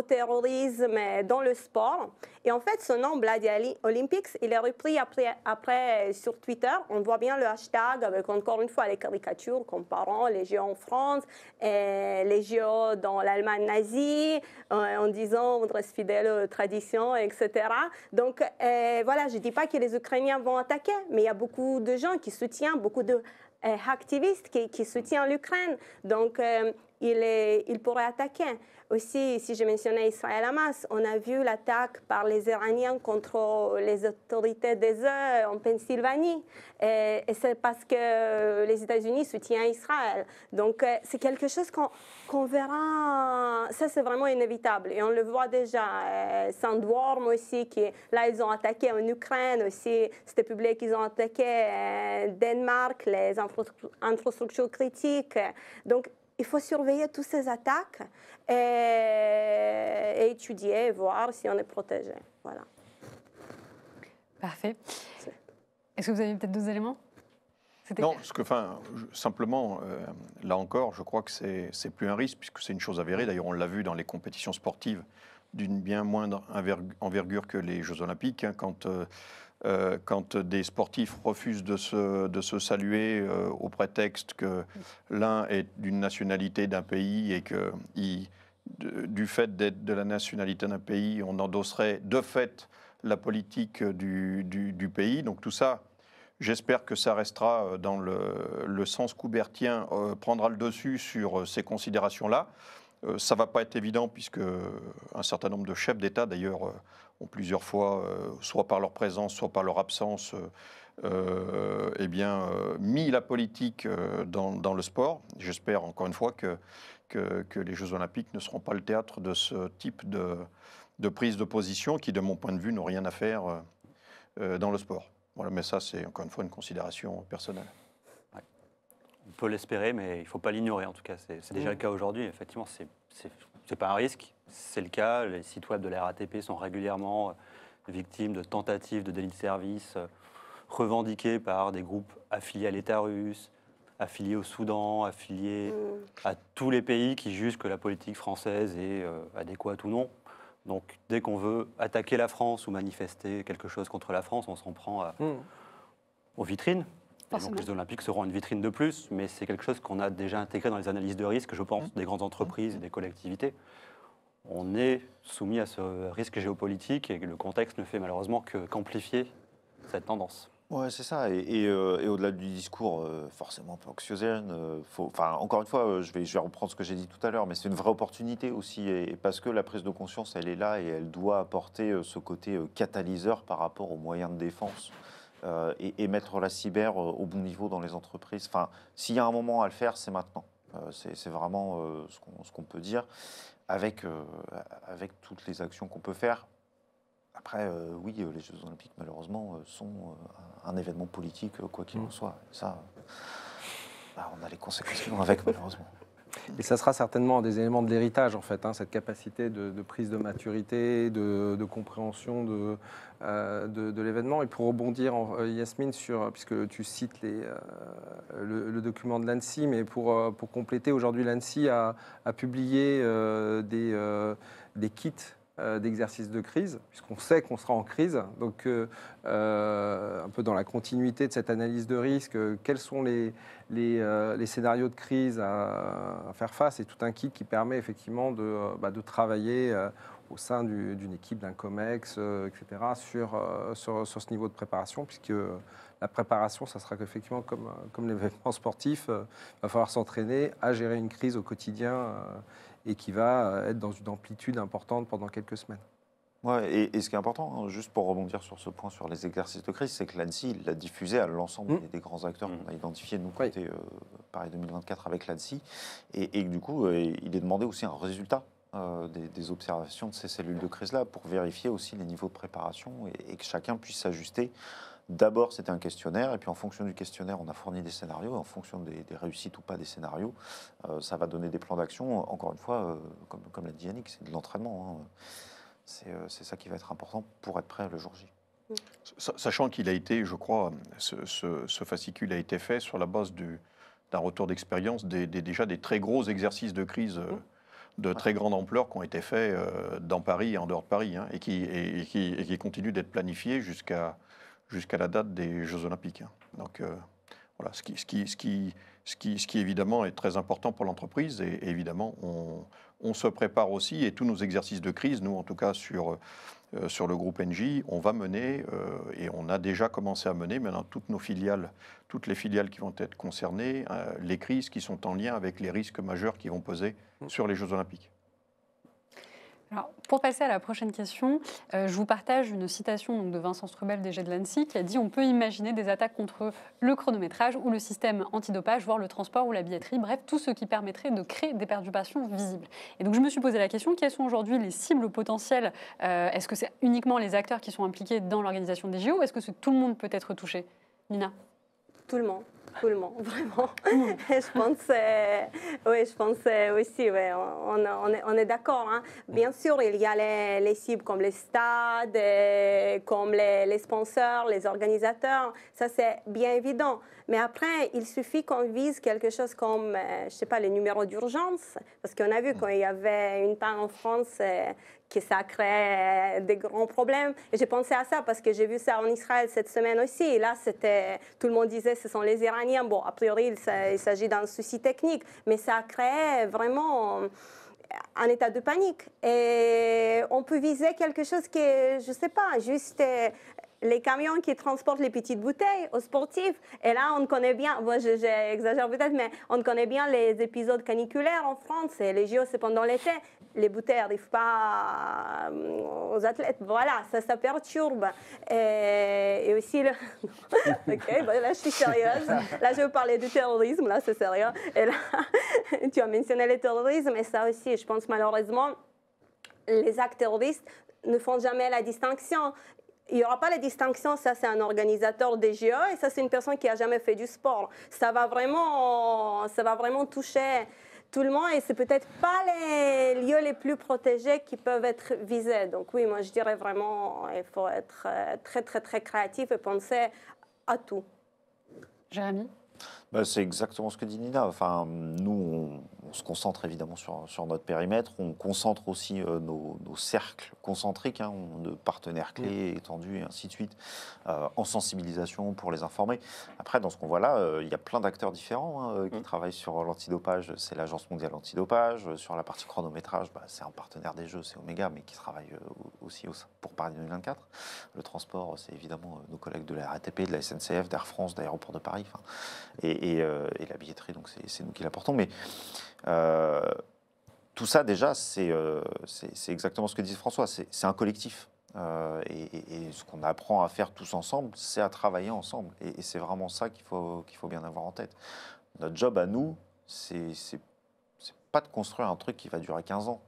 B: terrorisme dans le sport. Et en fait, ce nom, Bloody Olympics, il est repris après sur Twitter. On voit bien le hashtag avec encore une fois les caricatures comparant les JO en France et les JO dans l'Allemagne nazie, en disant on reste fidèle aux traditions, etc. Donc voilà, je ne dis pas que les Ukrainiens vont attaquer, mais il y a beaucoup de gens qui soutiennent, beaucoup d'activistes qui soutiennent l'Ukraine. Donc il pourrait attaquer. Aussi, si je mentionnais Israël-Hamas, on a vu l'attaque par les Iraniens contre les autorités des œufs en Pennsylvanie. Et c'est parce que les États-Unis soutiennent Israël. Donc, c'est quelque chose qu'on verra. Ça, c'est vraiment inévitable. Et on le voit déjà. Sandworm aussi, là, ils ont attaqué en Ukraine aussi. C'était publié qu'ils ont attaqué Danemark, les infrastructures critiques. Donc, il faut surveiller toutes ces attaques et étudier, et voir si on est protégé. Voilà.
A: Parfait. Est-ce que vous avez peut-être d'autres éléments?
C: Non, parce que, simplement, là encore, je crois que c'est plus un risque, puisque c'est une chose avérée. D'ailleurs, on l'a vu dans les compétitions sportives d'une bien moindre envergure que les Jeux Olympiques, hein, quand des sportifs refusent de se saluer au prétexte que l'un est d'une nationalité d'un pays et que du fait d'être de la nationalité d'un pays, on endosserait de fait la politique du pays. Donc tout ça, j'espère que ça restera dans le sens coubertien, prendra le dessus sur ces considérations-là. Ça ne va pas être évident puisque un certain nombre de chefs d'État, d'ailleurs, ont plusieurs fois, soit par leur présence, soit par leur absence, mis la politique dans le sport. J'espère encore une fois que les Jeux Olympiques ne seront pas le théâtre de ce type de prise de position qui, de mon point de vue, n'ont rien à faire dans le sport. Voilà, mais ça, c'est encore une fois une considération personnelle.
D: On peut l'espérer, mais il ne faut pas l'ignorer. En tout cas, c'est déjà le cas aujourd'hui. Effectivement, c'est pas un risque, c'est le cas. Les sites web de la RATP sont régulièrement victimes de tentatives de délit de service revendiquées par des groupes affiliés à l'État russe, affiliés au Soudan, affiliés à tous les pays qui jugent que la politique française est adéquate ou non. Donc, dès qu'on veut attaquer la France ou manifester quelque chose contre la France, on s'en prend aux vitrines. Donc les Olympiques seront une vitrine de plus, mais c'est quelque chose qu'on a déjà intégré dans les analyses de risque, je pense, des grandes entreprises et des collectivités. On est soumis à ce risque géopolitique et le contexte ne fait malheureusement qu'amplifier cette tendance.
E: Ouais, c'est ça. Et au-delà du discours forcément un peu anxiogène, encore une fois, je vais reprendre ce que j'ai dit tout à l'heure, mais c'est une vraie opportunité aussi, et parce que la prise de conscience, elle est là et elle doit apporter ce côté catalyseur par rapport aux moyens de défense. Et mettre la cyber au bon niveau dans les entreprises. Enfin, s'il y a un moment à le faire, c'est maintenant. C'est vraiment ce qu'on peut dire, avec toutes les actions qu'on peut faire. Après, oui, les Jeux Olympiques, malheureusement, sont un événement politique, quoi qu'il en soit. Et ça, on a les conséquences qui vont avec, malheureusement.
F: Et ça sera certainement des éléments de l'héritage, en fait, hein, cette capacité de prise de maturité, de compréhension de l'événement. Et pour rebondir, Yasmine, puisque tu cites le document de l'ANSSI, mais pour compléter, aujourd'hui, l'ANSSI a publié des kits d'exercice de crise, puisqu'on sait qu'on sera en crise. Donc, un peu dans la continuité de cette analyse de risque, quels sont les scénarios de crise à faire face, et tout un kit qui permet effectivement de travailler au sein d'une équipe, d'un COMEX, etc., sur ce niveau de préparation, puisque la préparation, ça sera effectivement comme l'événement sportif, il va falloir s'entraîner à gérer une crise au quotidien et qui va être dans une amplitude importante pendant quelques semaines.
E: Ouais, et ce qui est important, hein, juste pour rebondir sur ce point, sur les exercices de crise, c'est que l'ANSSI l'a diffusé à l'ensemble des grands acteurs qu'on a identifiés, nous, côté Paris 2024 avec l'ANSSI. Et du coup, il est demandé aussi un résultat des observations de ces cellules de crise-là pour vérifier aussi les niveaux de préparation et que chacun puisse s'ajuster. D'abord, c'était un questionnaire, et puis en fonction du questionnaire, on a fourni des scénarios. En fonction des réussites ou pas des scénarios, ça va donner des plans d'action. Encore une fois, comme l'a dit Yannick, c'est de l'entraînement, hein. C'est ça qui va être important pour être prêt le jour J.
C: Sachant qu'il a été, je crois, ce fascicule a été fait sur la base d'un retour d'expérience déjà des très gros exercices de crise de très grande ampleur qui ont été faits dans Paris et en dehors de Paris, hein, et qui continuent d'être planifiés jusqu'à la date des Jeux Olympiques, hein. Donc voilà, ce qui évidemment est très important pour l'entreprise, et évidemment on se prépare aussi, et tous nos exercices de crise, nous en tout cas sur le groupe Engie, on va mener, et on a déjà commencé à mener maintenant toutes les filiales qui vont être concernées, les crises qui sont en lien avec les risques majeurs qui vont peser sur les Jeux Olympiques.
A: Alors, pour passer à la prochaine question, je vous partage une citation donc, de Vincent Strubel, DG de l'ANSSI, qui a dit « On peut imaginer des attaques contre le chronométrage ou le système antidopage, voire le transport ou la billetterie, bref, tout ce qui permettrait de créer des perturbations visibles. » Et donc, je me suis posé la question, quelles sont aujourd'hui les cibles potentielles? Est-ce que c'est uniquement les acteurs qui sont impliqués dans l'organisation des JO, ou est-ce que tout le monde peut être touché? Nina?
B: Tout le monde, vraiment. Je pense aussi, ouais, on est d'accord, hein. Bien sûr, il y a les cibles comme les stades, comme les sponsors, les organisateurs. Ça, c'est bien évident. Mais après, il suffit qu'on vise quelque chose comme, je sais pas, les numéros d'urgence. Parce qu'on a vu quand il y avait une panne en France, que ça crée des grands problèmes. Et j'ai pensé à ça parce que j'ai vu ça en Israël cette semaine aussi. Et là, tout le monde disait ce sont les Iraniens. Bon, a priori, il s'agit d'un souci technique, mais ça crée vraiment un état de panique. Et on peut viser quelque chose qui est, je sais pas, juste les camions qui transportent les petites bouteilles aux sportifs. Et là, on connaît bien, bon, j'exagère peut-être, mais on connaît bien les épisodes caniculaires en France. Et les JO, c'est pendant l'été. Les bouteilles n'arrivent pas aux athlètes. Voilà, ça perturbe. Et aussi, OK, bon, là, je suis sérieuse. Là, je veux parler du terrorisme. Là, c'est sérieux. Et là, tu as mentionné le terrorisme. Et ça aussi, je pense malheureusement, les actes terroristes ne font jamais la distinction. Il n'y aura pas la distinction, ça c'est un organisateur des JO et ça c'est une personne qui n'a jamais fait du sport. Ça va vraiment toucher tout le monde et c'est peut-être pas les lieux les plus protégés qui peuvent être visés. Donc oui, moi je dirais vraiment il faut être très très très créatif et penser à tout.
A: Jérémy?
E: C'est exactement ce que dit Nina. Enfin, nous, on se concentre évidemment sur notre périmètre. On concentre aussi nos cercles concentriques, hein, de partenaires clés étendus et ainsi de suite, en sensibilisation pour les informer. Après, dans ce qu'on voit là, il y a plein d'acteurs différents qui travaillent sur l'antidopage. C'est l'Agence mondiale antidopage. Sur la partie chronométrage, c'est un partenaire des Jeux, c'est Omega, mais qui travaille aussi pour Paris 2024. Le transport, c'est évidemment nos collègues de la RATP, de la SNCF, d'Air France, d'Aéroports de Paris. Et la billetterie, donc c'est nous qui l'apportons. Mais tout ça, déjà, c'est exactement ce que disait François, c'est un collectif. Et ce qu'on apprend à faire tous ensemble, c'est à travailler ensemble. Et c'est vraiment ça qu'il faut bien avoir en tête. Notre job à nous, c'est pas de construire un truc qui va durer 15 ans.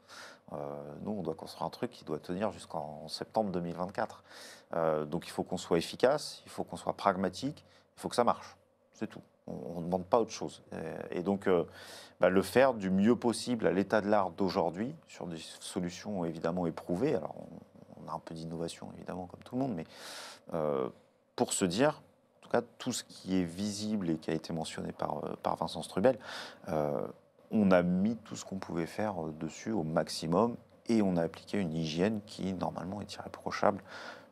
E: Nous, on doit construire un truc qui doit tenir jusqu'en septembre 2024. Donc il faut qu'on soit efficace, il faut qu'on soit pragmatique, il faut que ça marche. C'est tout. On ne demande pas autre chose. Et donc, le faire du mieux possible à l'état de l'art d'aujourd'hui, sur des solutions évidemment éprouvées. Alors, on a un peu d'innovation, évidemment, comme tout le monde, mais pour se dire, en tout cas, tout ce qui est visible et qui a été mentionné par Vincent Strubel, on a mis tout ce qu'on pouvait faire dessus au maximum et on a appliqué une hygiène qui, normalement, est irréprochable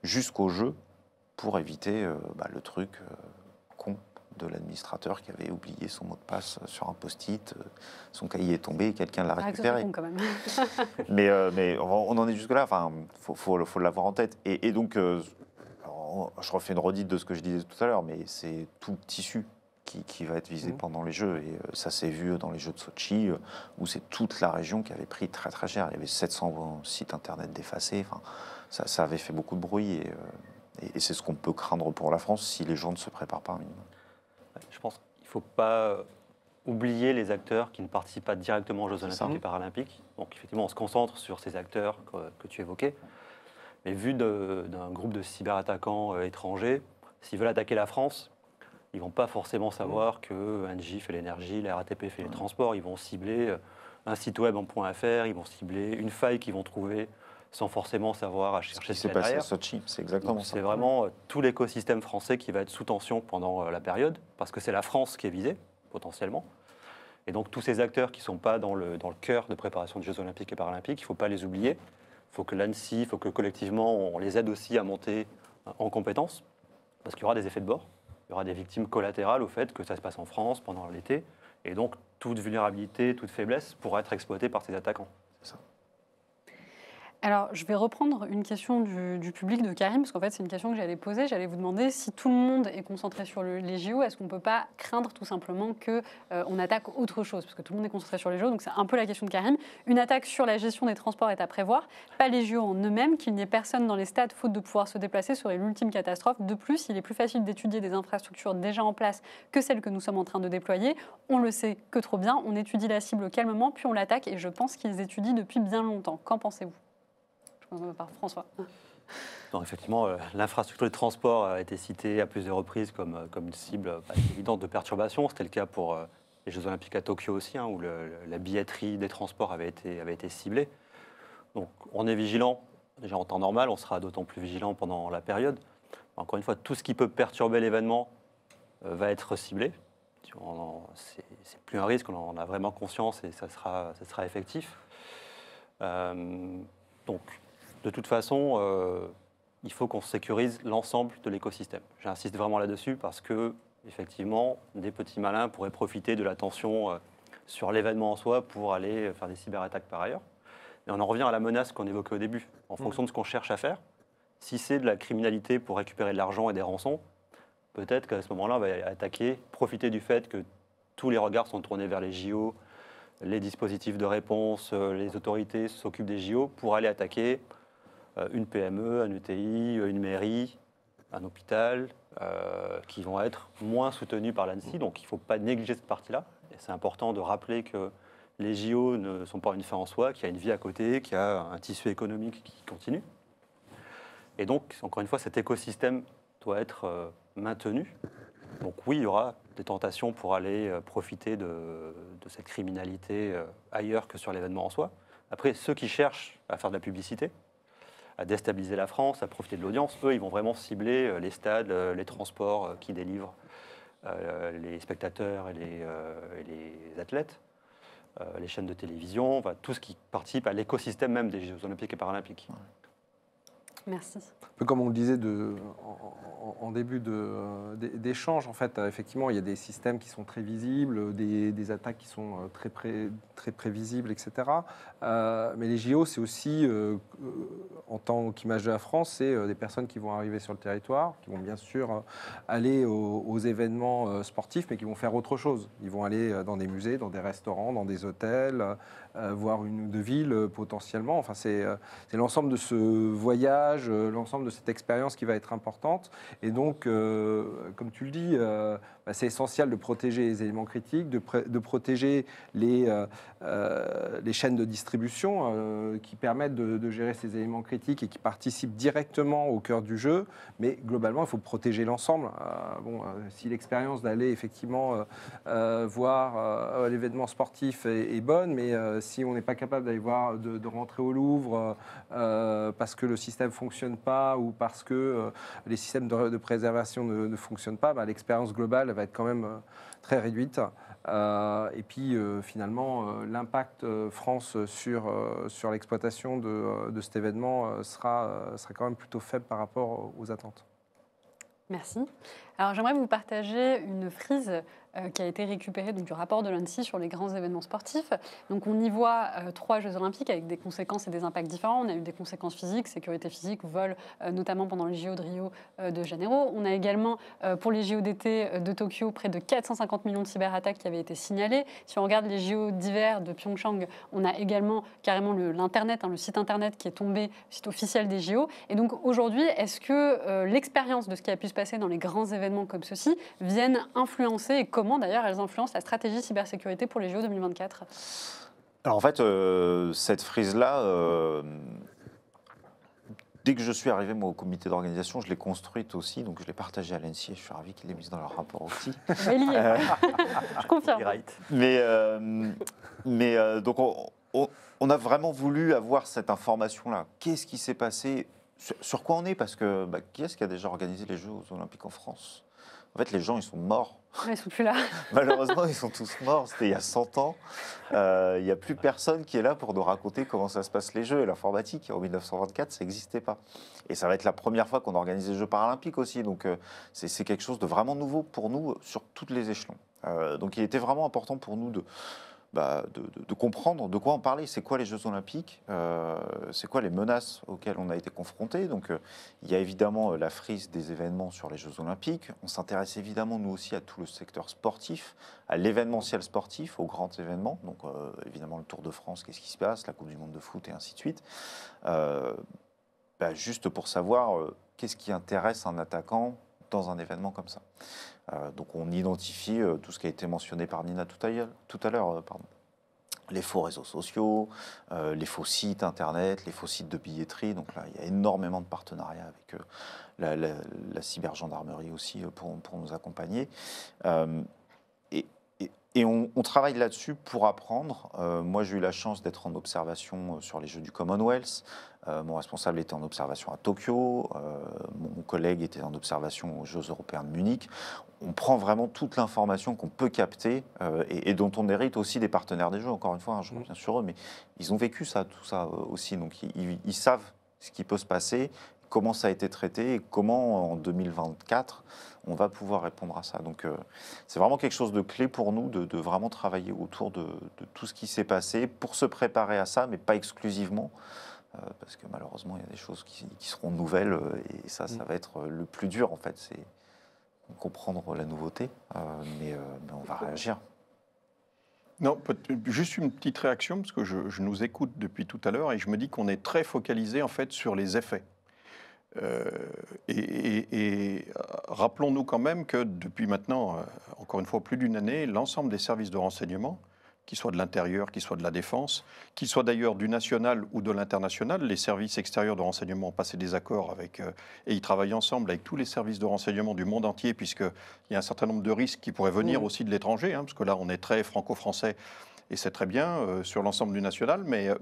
E: jusqu'au jeu pour éviter le truc con de l'administrateur qui avait oublié son mot de passe sur un post-it, son cahier est tombé et quelqu'un l'a récupéré.
A: Quand même.
E: mais on en est jusque-là, enfin, faut l'avoir en tête. Et donc, je refais une redite de ce que je disais tout à l'heure, mais c'est tout le tissu qui va être visé pendant les Jeux. Et ça s'est vu dans les Jeux de Sochi, où c'est toute la région qui avait pris très très cher. Il y avait 700 sites internet d'effacés. Enfin, ça avait fait beaucoup de bruit et c'est ce qu'on peut craindre pour la France si les gens ne se préparent pas un minimum.
D: Je pense qu'il ne faut pas oublier les acteurs qui ne participent pas directement aux Jeux Olympiques et Paralympiques. Donc effectivement, on se concentre sur ces acteurs que tu évoquais. Mais vu d'un groupe de cyberattaquants étrangers, s'ils veulent attaquer la France, ils ne vont pas forcément savoir que Engie fait l'énergie, la RATP fait les transports. Ils vont cibler un site web en .fr, ils vont cibler une faille qu'ils vont trouver sans forcément savoir à chercher ce qu'il y a derrière.
E: C'est ce qui s'est passé à Sochi, c'est exactement ça.
D: C'est vraiment tout l'écosystème français qui va être sous tension pendant la période, parce que c'est la France qui est visée, potentiellement. Et donc tous ces acteurs qui ne sont pas dans le cœur de préparation des Jeux Olympiques et Paralympiques, il ne faut pas les oublier. Il faut que l'ANSSI, il faut que collectivement, on les aide aussi à monter en compétences, parce qu'il y aura des effets de bord, il y aura des victimes collatérales au fait que ça se passe en France pendant l'été, et donc toute vulnérabilité, toute faiblesse pourra être exploitée par ces attaquants.
E: C'est ça.
A: Alors, je vais reprendre une question du public de Karim, parce qu'en fait, c'est une question que j'allais poser. J'allais vous demander si tout le monde est concentré sur les JO, est-ce qu'on ne peut pas craindre tout simplement qu'on attaque autre chose? Parce que tout le monde est concentré sur les JO, donc c'est un peu la question de Karim. Une attaque sur la gestion des transports est à prévoir, pas les JO en eux-mêmes, qu'il n'y ait personne dans les stades faute de pouvoir se déplacer serait l'ultime catastrophe. De plus, il est plus facile d'étudier des infrastructures déjà en place que celles que nous sommes en train de déployer. On le sait que trop bien, on étudie la cible calmement, puis on l'attaque, et je pense qu'ils étudient depuis bien longtemps. Qu'en pensez-vous? Par François.
D: Non, effectivement, l'infrastructure de transport a été citée à plusieurs reprises comme une cible évidente de perturbation. C'était le cas pour les Jeux Olympiques à Tokyo aussi, hein, où la billetterie des transports avait été ciblée. Donc on est vigilant, déjà en temps normal, on sera d'autant plus vigilant pendant la période. Encore une fois, tout ce qui peut perturber l'événement va être ciblé. C'est plus un risque, on en a vraiment conscience et ça sera effectif. Donc, de toute façon, il faut qu'on sécurise l'ensemble de l'écosystème. J'insiste vraiment là-dessus parce que, effectivement, des petits malins pourraient profiter de la tension sur l'événement en soi pour aller faire des cyberattaques par ailleurs. Et on en revient à la menace qu'on évoquait au début. En fonction de ce qu'on cherche à faire, si c'est de la criminalité pour récupérer de l'argent et des rançons, peut-être qu'à ce moment-là, on va attaquer, profiter du fait que tous les regards sont tournés vers les JO, les dispositifs de réponse, les autorités s'occupent des JO pour aller attaquer une PME, un ETI, une mairie, un hôpital, qui vont être moins soutenus par l'ANSSI. Donc il ne faut pas négliger cette partie-là. Et c'est important de rappeler que les JO ne sont pas une fin en soi, qu'il y a une vie à côté, qu'il y a un tissu économique qui continue. Et donc, encore une fois, cet écosystème doit être maintenu. Donc oui, il y aura des tentations pour aller profiter de cette criminalité ailleurs que sur l'événement en soi. Après, ceux qui cherchent à faire de la publicité, à déstabiliser la France, à profiter de l'audience, eux, ils vont vraiment cibler les stades, les transports qui délivrent les spectateurs et les athlètes, les chaînes de télévision, enfin, tout ce qui participe à l'écosystème même des Jeux Olympiques et Paralympiques.
A: Merci.
F: Un peu comme on le disait en début d'échange, en fait, effectivement, il y a des systèmes qui sont très visibles, des attaques qui sont très prévisibles, etc. Mais les JO, c'est aussi, en tant qu'image de la France, c'est des personnes qui vont arriver sur le territoire, qui vont bien sûr aller aux événements sportifs, mais qui vont faire autre chose. Ils vont aller dans des musées, dans des restaurants, dans des hôtels, voir une ou deux villes potentiellement. Enfin, c'est l'ensemble de ce voyage, l'ensemble de cette expérience qui va être importante. Et donc, comme tu le dis, c'est essentiel de protéger les éléments critiques, de protéger les chaînes de distribution qui permettent de gérer ces éléments critiques et qui participent directement au cœur du jeu. Mais globalement, il faut protéger l'ensemble. Si l'expérience d'aller effectivement voir l'événement sportif est bonne, mais si on n'est pas capable d'aller voir, de rentrer au Louvre parce que le système ne fonctionne pas ou parce que les systèmes de préservation ne fonctionnent pas, l'expérience globale va être quand même très réduite. Et puis finalement, l'impact France sur l'exploitation de cet événement sera quand même plutôt faible par rapport aux attentes.
A: Merci. Alors j'aimerais vous partager une frise qui a été récupéré donc, du rapport de l'ANSSI sur les grands événements sportifs. Donc on y voit 3 Jeux olympiques avec des conséquences et des impacts différents. On a eu des conséquences physiques, sécurité physique, vol, notamment pendant les JO de Rio de Janeiro. On a également, pour les JO d'été de Tokyo, près de 450 millions de cyberattaques qui avaient été signalées. Si on regarde les JO d'hiver de Pyeongchang, on a également carrément l'Internet, le site Internet qui est tombé, le site officiel des JO. Et donc aujourd'hui, est-ce que l'expérience de ce qui a pu se passer dans les grands événements comme ceux-ci viennent influencer, et comment d'ailleurs elles influencent la stratégie cybersécurité pour les JO 2024 ?
E: Alors en fait, cette frise-là, dès que je suis arrivé moi, au comité d'organisation, je l'ai construite aussi, donc je l'ai partagée à l'ANSSI et je suis ravi qu'ils l'aient mise dans leur rapport aussi.
A: Je confirme.
E: Mais donc on a vraiment voulu avoir cette information-là. Qu'est-ce qui s'est passé ? Sur quoi on est ? Parce que qui est-ce qui a déjà organisé les Jeux olympiques en France ? En fait, les gens, ils sont morts.
A: Ils ne sont plus là.
E: Malheureusement, ils sont tous morts. C'était il y a 100 ans. Il n'y a plus personne qui est là pour nous raconter comment ça se passe les Jeux. Et l'informatique, en 1924, ça n'existait pas. Et ça va être la première fois qu'on organise les Jeux paralympiques aussi. Donc, c'est quelque chose de vraiment nouveau pour nous sur tous les échelons. Donc, il était vraiment important pour nous de comprendre de quoi on parlait. C'est quoi les Jeux Olympiques ? C'est quoi les menaces auxquelles on a été confrontés ? Donc, il y a évidemment la frise des événements sur les Jeux Olympiques. On s'intéresse évidemment, nous aussi, à tout le secteur sportif, à l'événementiel sportif, aux grands événements. Donc, évidemment, le Tour de France, qu'est-ce qui se passe ? La Coupe du Monde de foot, et ainsi de suite. Juste pour savoir qu'est-ce qui intéresse un attaquant dans un événement comme ça. Donc on identifie tout ce qui a été mentionné par Nina tout à l'heure, les faux réseaux sociaux, les faux sites internet, les faux sites de billetterie. Donc là, il y a énormément de partenariats avec la cybergendarmerie aussi pour nous accompagner. Et on travaille là-dessus pour apprendre. Moi, j'ai eu la chance d'être en observation sur les Jeux du Commonwealth. Mon responsable était en observation à Tokyo. Mon collègue était en observation aux Jeux européens de Munich. On prend vraiment toute l'information qu'on peut capter et dont on hérite aussi des partenaires des Jeux. Encore une fois, je reviens sur eux, mais ils ont vécu tout ça aussi. Donc, ils savent ce qui peut se passer, comment ça a été traité et comment, en 2024, on va pouvoir répondre à ça. Donc, c'est vraiment quelque chose de clé pour nous de vraiment travailler autour de tout ce qui s'est passé pour se préparer à ça, mais pas exclusivement. Parce que malheureusement, il y a des choses qui seront nouvelles et ça va être le plus dur, en fait. C'est comprendre la nouveauté, mais on va réagir.
C: Non, juste une petite réaction, parce que je nous écoute depuis tout à l'heure et je me dis qu'on est très focalisé, en fait, sur les effets. Rappelons-nous quand même que depuis maintenant, encore une fois, plus d'une année, l'ensemble des services de renseignement, qu'ils soient de l'intérieur, qu'ils soient de la défense, qu'ils soient d'ailleurs du national ou de l'international, les services extérieurs de renseignement ont passé des accords avec, et ils travaillent ensemble avec tous les services de renseignement du monde entier, puisqu'il y a un certain nombre de risques qui pourraient venir aussi de l'étranger, parce que là, on est très franco-français. Et c'est très bien sur l'ensemble du national, mais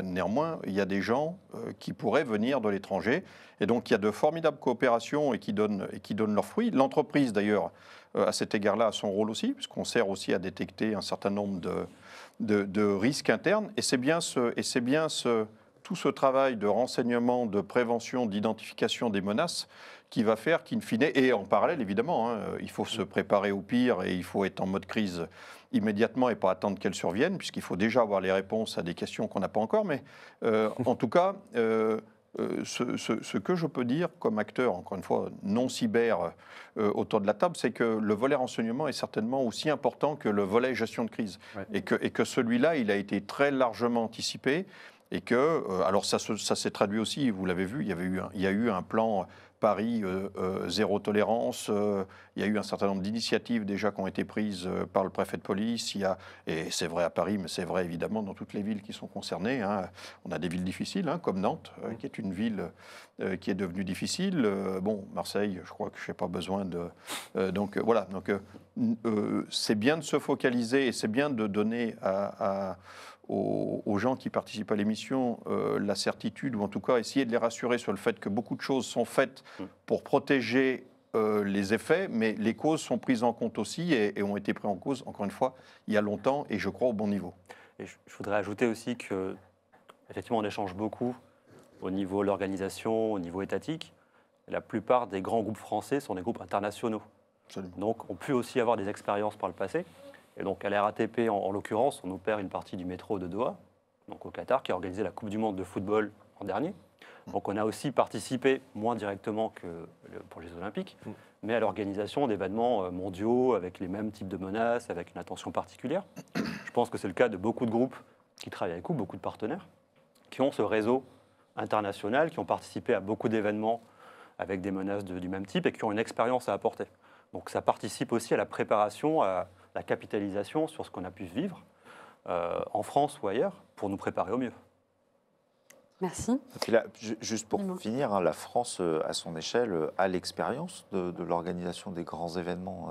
C: néanmoins, il y a des gens qui pourraient venir de l'étranger. Et donc, il y a de formidables coopérations et qui donnent leurs fruits. L'entreprise, d'ailleurs, à cet égard-là, a son rôle aussi, puisqu'on sert aussi à détecter un certain nombre de risques internes. Et c'est bien tout ce travail de renseignement, de prévention, d'identification des menaces qui va faire qu'in fine, et en parallèle, évidemment, il faut se préparer au pire et il faut être en mode crise immédiatement et pas attendre qu'elles surviennent, puisqu'il faut déjà avoir les réponses à des questions qu'on n'a pas encore. Mais en tout cas, ce que je peux dire comme acteur, encore une fois, non cyber autour de la table, c'est que le volet renseignement est certainement aussi important que le volet gestion de crise. Ouais. Et que celui-là, il a été très largement anticipé. Et que, alors ça s'est traduit aussi, vous l'avez vu, il y a eu un plan Paris zéro tolérance, il y a eu un certain nombre d'initiatives déjà qui ont été prises par le préfet de police, et c'est vrai à Paris, mais c'est vrai évidemment dans toutes les villes qui sont concernées. On a des villes difficiles, comme Nantes, qui est une ville qui est devenue difficile. Marseille, je crois que je n'ai pas besoin de... donc voilà, c'est bien de se focaliser et c'est bien de donner aux gens qui participent à l'émission la certitude, ou en tout cas essayer de les rassurer sur le fait que beaucoup de choses sont faites pour protéger les effets, mais les causes sont prises en compte aussi et ont été prises en cause, encore une fois, il y a longtemps et je crois au bon niveau.
D: Et je voudrais ajouter aussi que, effectivement, on échange beaucoup au niveau de l'organisation, au niveau étatique. La plupart des grands groupes français sont des groupes internationaux.
C: Absolument.
D: Donc, ont pu aussi avoir des expériences par le passé. Et donc, à la RATP, en l'occurrence, on opère une partie du métro de Doha, donc au Qatar, qui a organisé la Coupe du Monde de football l'an dernier. Donc, on a aussi participé, moins directement que pour les Jeux Olympiques, mais à l'organisation d'événements mondiaux avec les mêmes types de menaces, avec une attention particulière. Je pense que c'est le cas de beaucoup de groupes qui travaillent avec nous, beaucoup de partenaires, qui ont ce réseau international, qui ont participé à beaucoup d'événements avec des menaces du même type et qui ont une expérience à apporter. Donc ça participe aussi à la préparation, à la capitalisation sur ce qu'on a pu vivre en France ou ailleurs pour nous préparer au mieux.
A: Merci.
E: Et puis là, juste pour
A: Dis-moi.
E: finir, hein, la France, à son échelle, a l'expérience de l'organisation des grands événements.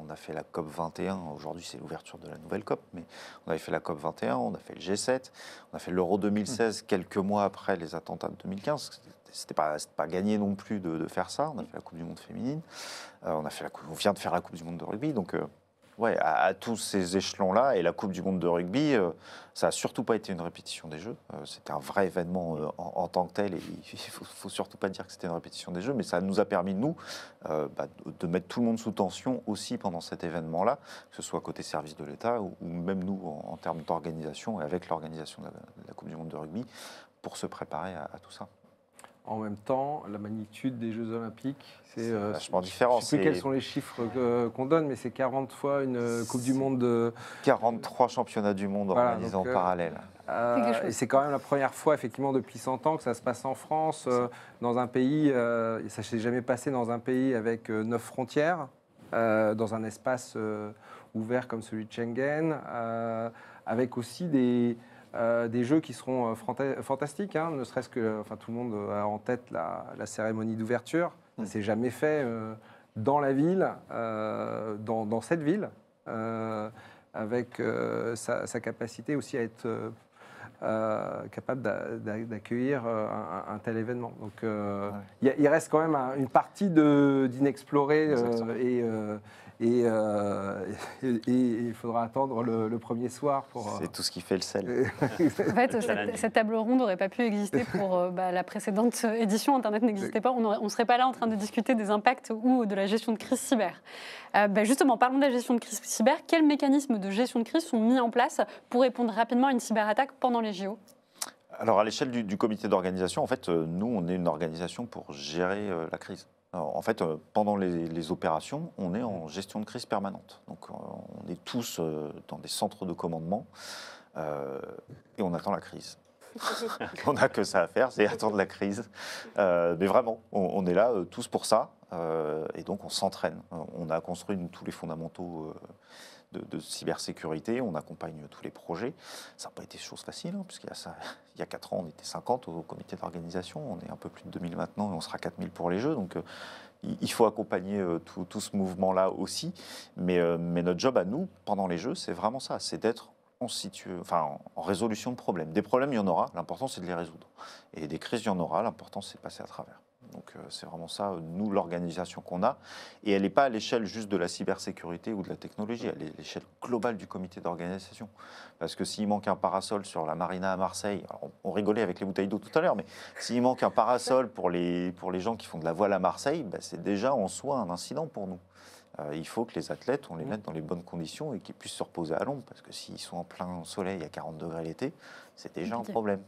E: On a fait la COP 21, aujourd'hui c'est l'ouverture de la nouvelle COP, mais on avait fait la COP 21, on a fait le G7, on a fait l'Euro 2016 quelques mois après les attentats de 2015. C'était pas gagné non plus de faire ça. On a fait la Coupe du Monde féminine, on vient de faire la Coupe du Monde de rugby, donc... Ouais, à tous ces échelons-là, et la Coupe du Monde de rugby, ça n'a surtout pas été une répétition des Jeux. C'était un vrai événement en tant que tel, et il ne faut surtout pas dire que c'était une répétition des Jeux, mais ça nous a permis, nous, de mettre tout le monde sous tension aussi pendant cet événement-là, que ce soit côté service de l'État, ou même nous, en termes d'organisation, et avec l'organisation de la Coupe du Monde de rugby, pour se préparer à tout ça.
F: En même temps, la magnitude des Jeux Olympiques, c'est
E: vachement différent.
F: Je ne sais plus quels sont les chiffres qu'on donne, mais c'est 40 fois une Coupe du Monde de...
E: 43 championnats du monde organisés en parallèle.
F: Et c'est quand même la première fois, effectivement, depuis 100 ans que ça se passe en France, dans un pays, et ça ne s'est jamais passé dans un pays avec 9 frontières, dans un espace ouvert comme celui de Schengen, avec aussi des jeux qui seront fantastiques, hein, ne serait-ce que tout le monde a en tête la cérémonie d'ouverture. Ça ne s'est jamais fait dans la ville, dans cette ville, avec sa capacité aussi à être capable d'accueillir un tel événement. Donc il reste quand même une partie d'inexploré et il faudra attendre le premier soir pour...
E: C'est tout ce qui fait le sel.
A: En fait, cette table ronde n'aurait pas pu exister pour la précédente édition. Internet n'existait pas. On ne serait pas là en train de discuter des impacts ou de la gestion de crise cyber. Justement, parlons de la gestion de crise cyber. Quels mécanismes de gestion de crise sont mis en place pour répondre rapidement à une cyberattaque pendant les JO ?
E: Alors, à l'échelle du comité d'organisation, en fait, nous, on est une organisation pour gérer la crise. Alors, en fait, pendant les opérations, on est en gestion de crise permanente. Donc, on est tous dans des centres de commandement et on attend la crise. On n'a que ça à faire, c'est attendre la crise. Mais vraiment, on est là tous pour ça. Et donc, on s'entraîne. On a construit tous les fondamentaux de cybersécurité, on accompagne tous les projets. Ça n'a pas été chose facile, hein, puisqu'il y a 4 ans, on était 50 au comité d'organisation, on est un peu plus de 2000 maintenant et on sera 4000 pour les Jeux. Donc il faut accompagner tout ce mouvement-là aussi. Mais notre job à nous, pendant les Jeux, c'est vraiment ça, c'est d'être en résolution de problèmes. Des problèmes, il y en aura, l'important c'est de les résoudre. Et des crises, il y en aura, l'important c'est de passer à travers. Donc c'est vraiment ça, nous, l'organisation qu'on a. Et elle n'est pas à l'échelle juste de la cybersécurité ou de la technologie, elle est à l'échelle globale du comité d'organisation. Parce que s'il manque un parasol sur la marina à Marseille, on rigolait avec les bouteilles d'eau tout à l'heure, mais s'il manque un parasol pour les gens qui font de la voile à Marseille, c'est déjà en soi un incident pour nous. Il faut que les athlètes, on les mette dans les bonnes conditions et qu'ils puissent se reposer à l'ombre. Parce que s'ils sont en plein soleil à 40 degrés l'été, c'est déjà un problème.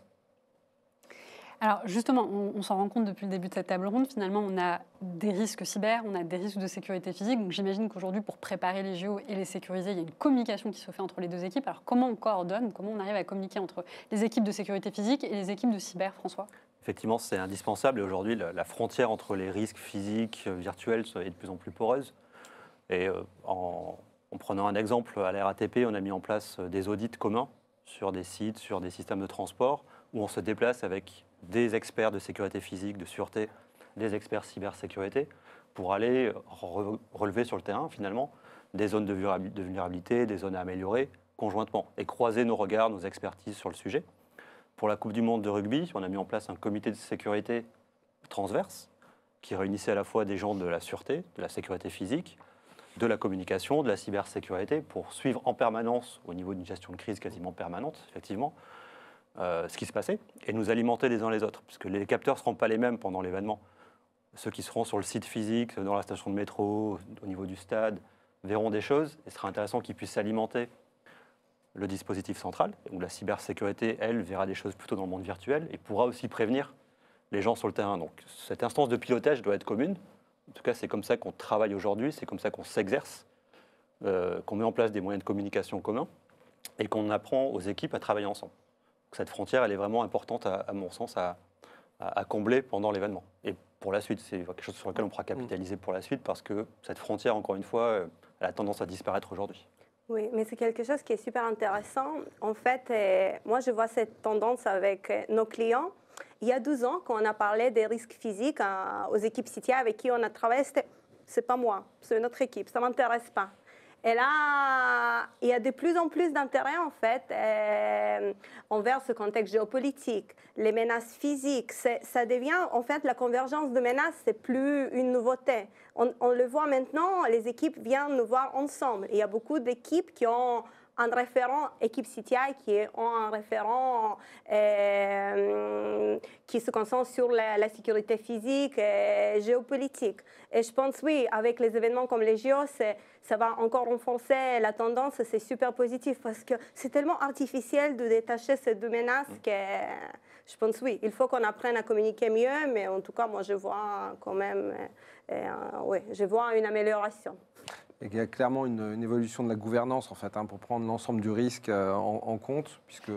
A: Alors justement, on s'en rend compte depuis le début de cette table ronde, finalement on a des risques cyber, on a des risques de sécurité physique, donc j'imagine qu'aujourd'hui pour préparer les JO et les sécuriser, il y a une communication qui se fait entre les deux équipes. Alors comment on coordonne, comment on arrive à communiquer entre les équipes de sécurité physique et les équipes de cyber, François ?
D: Effectivement, c'est indispensable et aujourd'hui la frontière entre les risques physiques, virtuels est de plus en plus poreuse. Et en prenant un exemple, à la RATP, on a mis en place des audits communs sur des sites, sur des systèmes de transport, où on se déplace avec des experts de sécurité physique, de sûreté, des experts cybersécurité, pour aller relever sur le terrain, finalement, des zones de vulnérabilité, des zones à améliorer conjointement, et croiser nos regards, nos expertises sur le sujet. Pour la Coupe du Monde de rugby, on a mis en place un comité de sécurité transverse, qui réunissait à la fois des gens de la sûreté, de la sécurité physique, de la communication, de la cybersécurité, pour suivre en permanence, au niveau d'une gestion de crise quasiment permanente, effectivement, ce qui se passait, et nous alimenter les uns les autres, puisque les capteurs ne seront pas les mêmes pendant l'événement. Ceux qui seront sur le site physique, dans la station de métro, au niveau du stade, verront des choses. Et ce sera intéressant qu'ils puissent alimenter le dispositif central, où la cybersécurité, elle, verra des choses plutôt dans le monde virtuel et pourra aussi prévenir les gens sur le terrain. Donc cette instance de pilotage doit être commune. En tout cas, c'est comme ça qu'on travaille aujourd'hui, c'est comme ça qu'on s'exerce, qu'on met en place des moyens de communication communs et qu'on apprend aux équipes à travailler ensemble. Donc, cette frontière, elle est vraiment importante, à mon sens, à combler pendant l'événement. Et pour la suite, c'est quelque chose sur lequel on pourra capitaliser pour la suite parce que cette frontière, encore une fois, elle a tendance à disparaître aujourd'hui.
B: Oui, mais c'est quelque chose qui est super intéressant. En fait, moi, je vois cette tendance avec nos clients. Il y a 12 ans, quand on a parlé des risques physiques aux équipes CTI avec qui on a travaillé, c'est pas moi, c'est notre équipe, ça ne m'intéresse pas. Et là, il y a de plus en plus d'intérêt, en fait, envers ce contexte géopolitique, les menaces physiques. Ça devient, en fait, la convergence de menaces, c'est plus une nouveauté. On le voit maintenant, les équipes viennent nous voir ensemble. Il y a beaucoup d'équipes qui ont un référent, équipe CTI, qui ont un référent qui se concentre sur la sécurité physique et géopolitique. Et je pense, oui, avec les événements comme les JO, ça va encore renforcer la tendance, c'est super positif parce que c'est tellement artificiel de détacher ces deux menaces que je pense, oui, il faut qu'on apprenne à communiquer mieux, mais en tout cas, moi, je vois quand même, oui, je vois une amélioration.
F: Et il y a clairement une évolution de la gouvernance, en fait, pour prendre l'ensemble du risque en compte, puisque,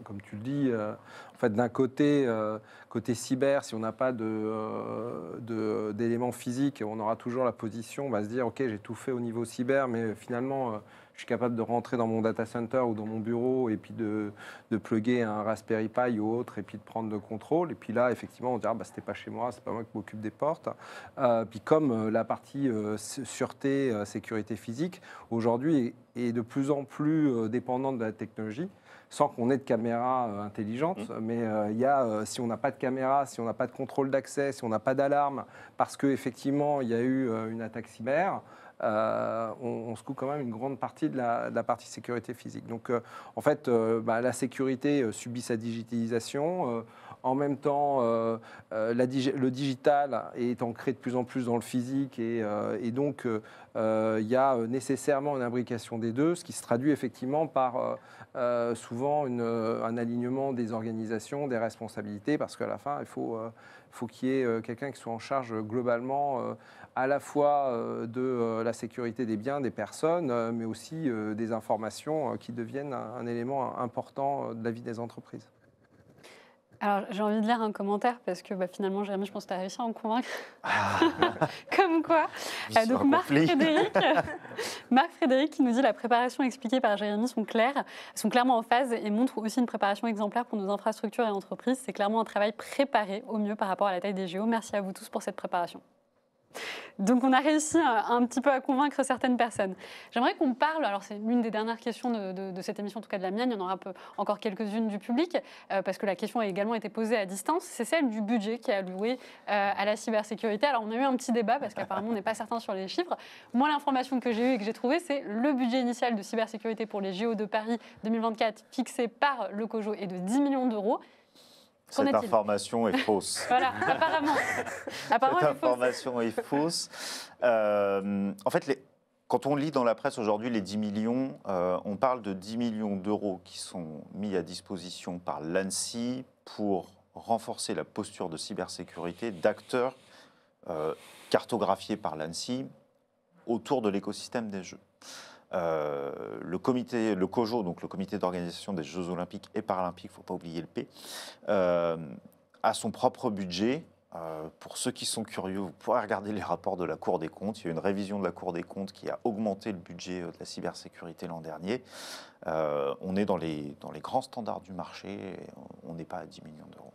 F: comme tu le dis, en fait, d'un côté, côté cyber, si on n'a pas d'éléments physiques, on aura toujours la position, on va se dire, OK, j'ai tout fait au niveau cyber, mais finalement, je suis capable de rentrer dans mon data center ou dans mon bureau et puis de plugger un Raspberry Pi ou autre et puis de prendre le contrôle. Et puis là, effectivement, on dira, c'était pas chez moi, c'est pas moi qui m'occupe des portes. Puis comme la partie sûreté, sécurité physique, aujourd'hui est de plus en plus dépendante de la technologie, sans qu'on ait de caméra intelligente. Mais si on n'a pas de caméra, si on n'a pas de contrôle d'accès, si on n'a pas d'alarme, parce qu'effectivement, il y a eu une attaque cyber, on se coupe quand même une grande partie de la partie sécurité physique. Donc, en fait, la sécurité subit sa digitalisation. En même temps, le digital est ancré de plus en plus dans le physique et donc il y a nécessairement une imbrication des deux, ce qui se traduit effectivement par souvent un alignement des organisations, des responsabilités, parce qu'à la fin, il faut qu'il y ait quelqu'un qui soit en charge globalement à la fois de la sécurité des biens, des personnes, mais aussi des informations qui deviennent un élément important de la vie des entreprises.
A: Alors, j'ai envie de lire un commentaire parce que finalement, Jérémy, je pense que tu as réussi à en convaincre. Comme quoi. Donc, Marc Frédéric qui nous dit la préparation expliquée par Jérémy sont clairement en phase et montrent aussi une préparation exemplaire pour nos infrastructures et entreprises. C'est clairement un travail préparé au mieux par rapport à la taille des JO. Merci à vous tous pour cette préparation. Donc on a réussi un petit peu à convaincre certaines personnes. J'aimerais qu'on parle, alors c'est l'une des dernières questions de cette émission, en tout cas de la mienne, il y en aura encore quelques-unes du public, parce que la question a également été posée à distance, c'est celle du budget qui est alloué à la cybersécurité. Alors on a eu un petit débat, parce qu'apparemment on n'est pas certain sur les chiffres. Moi l'information que j'ai eue et que j'ai trouvée, c'est le budget initial de cybersécurité pour les JO de Paris 2024 fixé par le COJO est de 10 millions d'euros.
E: Cette information est fausse.
A: Voilà, apparemment.
E: Cette information est fausse. En fait, quand on lit dans la presse aujourd'hui les 10 millions, on parle de 10 millions d'euros qui sont mis à disposition par l'ANSSI pour renforcer la posture de cybersécurité d'acteurs cartographiés par l'ANSSI autour de l'écosystème des Jeux. Le COJO, donc le comité d'organisation des Jeux Olympiques et Paralympiques, il ne faut pas oublier le P, a son propre budget. Pour ceux qui sont curieux, vous pourrez regarder les rapports de la Cour des comptes. Il y a eu une révision de la Cour des comptes qui a augmenté le budget de la cybersécurité l'an dernier. On est dans les grands standards du marché, on n'est pas à 10 millions d'euros.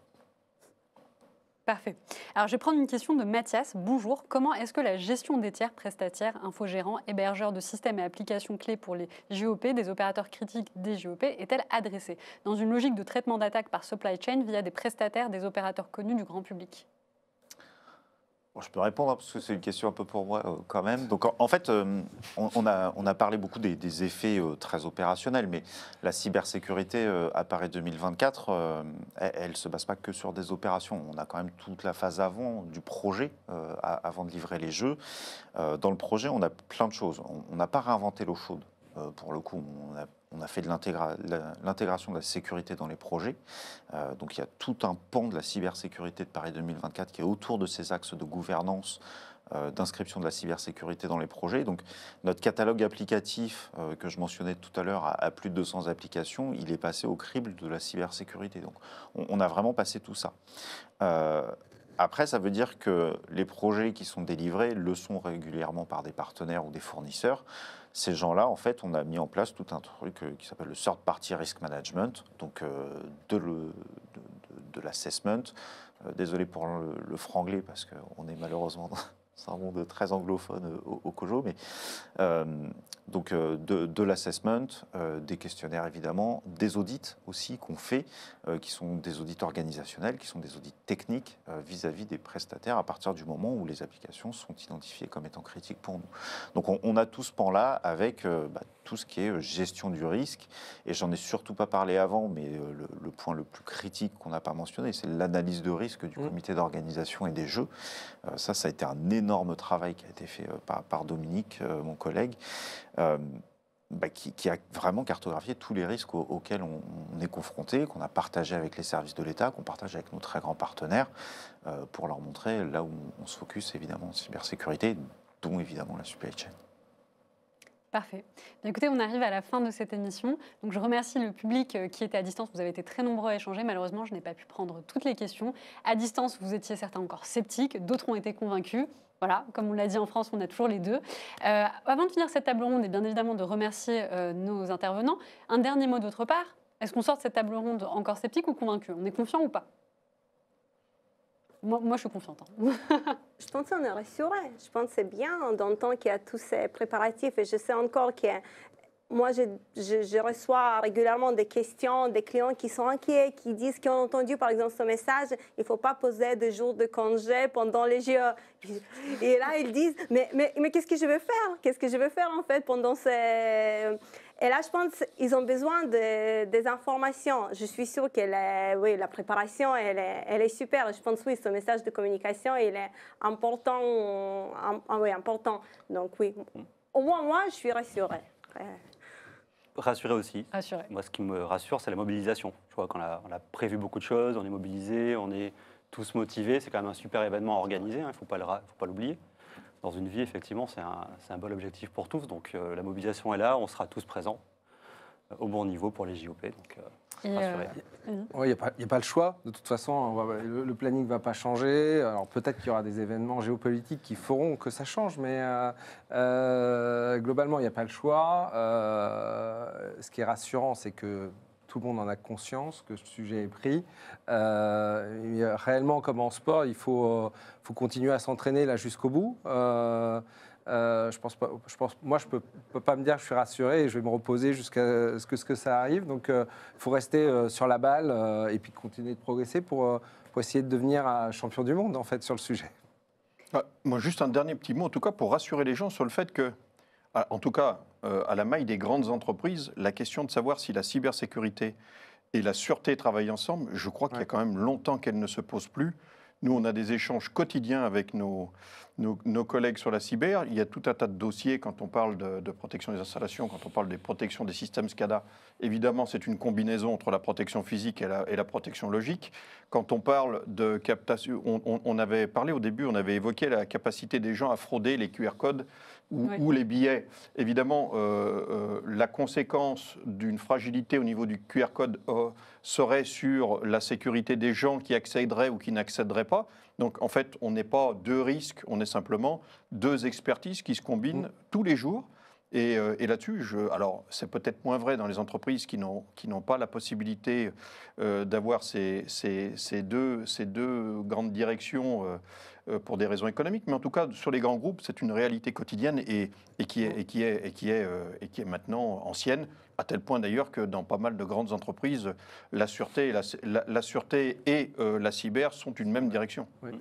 A: Parfait. Alors, je vais prendre une question de Mathias. Bonjour. Comment est-ce que la gestion des tiers prestataires, infogérants, hébergeurs de systèmes et applications clés pour les JOP, des opérateurs critiques des JOP, est-elle adressée dans une logique de traitement d'attaque par supply chain via des prestataires, des opérateurs connus du grand public ?
E: Bon, je peux répondre hein, parce que c'est une question un peu pour moi quand même. Donc en fait, on a parlé beaucoup des effets très opérationnels, mais la cybersécurité apparaît 2024, elle ne se base pas que sur des opérations. On a quand même toute la phase avant du projet, avant de livrer les jeux. Dans le projet, on a plein de choses. On n'a pas réinventé l'eau chaude. Pour le coup, on a fait de l'intégration de la sécurité dans les projets. Donc il y a tout un pan de la cybersécurité de Paris 2024 qui est autour de ces axes de gouvernance, d'inscription de la cybersécurité dans les projets. Donc notre catalogue applicatif que je mentionnais tout à l'heure à plus de 200 applications, il est passé au crible de la cybersécurité. Donc on a vraiment passé tout ça. Après, ça veut dire que les projets qui sont délivrés le sont régulièrement par des partenaires ou des fournisseurs. Ces gens-là, en fait, on a mis en place tout un truc qui s'appelle le Third Party Risk Management, donc de l'assessment. Désolé pour le franglais, parce qu'on est malheureusement dans un monde très anglophone au COJO, mais donc de l'assessment, des questionnaires évidemment, des audits aussi qu'on fait, qui sont des audits organisationnels, qui sont des audits techniques vis-à-vis des prestataires à partir du moment où les applications sont identifiées comme étant critiques pour nous. Donc on a tout ce pan-là avec tout ce qui est gestion du risque, et j'en ai surtout pas parlé avant, mais le point le plus critique qu'on n'a pas mentionné, c'est l'analyse de risque du comité d'organisation et des jeux. Ça a été un énorme travail qui a été fait par Dominique, mon collègue, qui a vraiment cartographié tous les risques auxquels on est confronté, qu'on a partagé avec les services de l'État, qu'on partage avec nos très grands partenaires, pour leur montrer là où on se focus évidemment en cybersécurité, dont évidemment la supply chain.
A: Parfait. Bien, écoutez, on arrive à la fin de cette émission. Donc, je remercie le public qui était à distance. Vous avez été très nombreux à échanger. Malheureusement, je n'ai pas pu prendre toutes les questions. À distance, vous étiez certains encore sceptiques, d'autres ont été convaincus. Voilà, comme on l'a dit en France, on a toujours les deux. Avant de finir cette table ronde et bien évidemment de remercier nos intervenants, un dernier mot de votre part. Est-ce qu'on sort de cette table ronde encore sceptique ou convaincu? On est confiant ou pas? Moi, je suis confiante.
B: Je pense qu'on est rassuré. Je pense que c'est bien d'entendre qu'il y a tous ces préparatifs. Et je sais encore que moi, je reçois régulièrement des questions des clients qui sont inquiets, qui disent qu'ils ont entendu, par exemple, ce message, il ne faut pas poser des jours de congé pendant les JO. Et là, ils disent, mais qu'est-ce que je vais faire? Qu'est-ce que je vais faire, en fait, pendant ces... Et là, je pense qu'ils ont besoin des informations. Je suis sûre que la préparation, elle est super. Je pense, oui, ce message de communication, il est important. Important. Donc, oui, au moins, moi, je suis rassurée.
D: Rassuré aussi.
A: Rassuré.
D: Moi, ce qui me rassure, c'est la mobilisation. Je vois qu'on a prévu beaucoup de choses, on est mobilisés, on est tous motivés. C'est quand même un super événement à organiser, il ne faut pas l'oublier. Dans une vie, effectivement, c'est un bon objectif pour tous. Donc la mobilisation est là, on sera tous présents au bon niveau pour les JOP. Donc rassurés.
F: Il n'y a pas le choix. De toute façon, le planning ne va pas changer. Alors peut-être qu'il y aura des événements géopolitiques qui feront que ça change, mais globalement, il n'y a pas le choix. Ce qui est rassurant, c'est que tout le monde en a conscience, que ce sujet est pris. Réellement, comme en sport, il faut continuer à s'entraîner là jusqu'au bout. Moi, je peux pas me dire que je suis rassuré et je vais me reposer jusqu'à ce que ça arrive. Donc, il faut rester sur la balle et puis continuer de progresser pour essayer de devenir champion du monde, en fait, sur le sujet.
C: Moi, juste un dernier petit mot, en tout cas, pour rassurer les gens sur le fait que, en tout cas, à la maille des grandes entreprises, la question de savoir si la cybersécurité et la sûreté travaillent ensemble, je crois qu'il y a quand même longtemps qu'elle ne se pose plus. Nous, on a des échanges quotidiens avec nos collègues sur la cyber. Il y a tout un tas de dossiers quand on parle de protection des installations, quand on parle des protections des systèmes SCADA. Évidemment, c'est une combinaison entre la protection physique et la protection logique. Quand on parle de captation, on avait parlé au début, on avait évoqué la capacité des gens à frauder les QR codes ou les billets. Évidemment, la conséquence d'une fragilité au niveau du QR code serait sur la sécurité des gens qui accéderaient ou qui n'accéderaient pas. Donc, en fait, on n'est pas deux risques, on est simplement deux expertises qui se combinent tous les jours. Et là-dessus, alors c'est peut-être moins vrai dans les entreprises qui n'ont pas la possibilité d'avoir ces deux grandes directions pour des raisons économiques, mais en tout cas sur les grands groupes, c'est une réalité quotidienne et qui est maintenant ancienne, à tel point d'ailleurs que dans pas mal de grandes entreprises, la sûreté et la cyber sont une même direction.
F: Oui.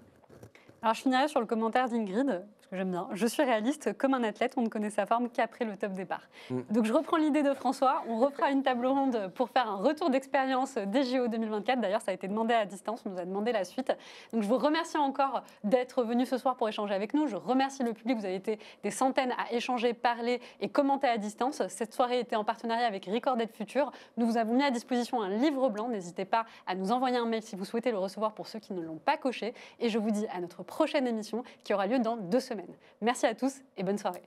A: Alors, je finirai sur le commentaire d'Ingrid, parce que j'aime bien. Je suis réaliste, comme un athlète, on ne connaît sa forme qu'après le top départ. Donc, je reprends l'idée de François. On refera une table ronde pour faire un retour d'expérience des JO 2024. D'ailleurs, ça a été demandé à distance, on nous a demandé la suite. Donc, je vous remercie encore d'être venus ce soir pour échanger avec nous. Je remercie le public. Vous avez été des centaines à échanger, parler et commenter à distance. Cette soirée était en partenariat avec Recorded Future. Nous vous avons mis à disposition un livre blanc. N'hésitez pas à nous envoyer un mail si vous souhaitez le recevoir pour ceux qui ne l'ont pas coché. Et je vous dis à notre prochaine émission qui aura lieu dans 2 semaines. Merci à tous et bonne soirée.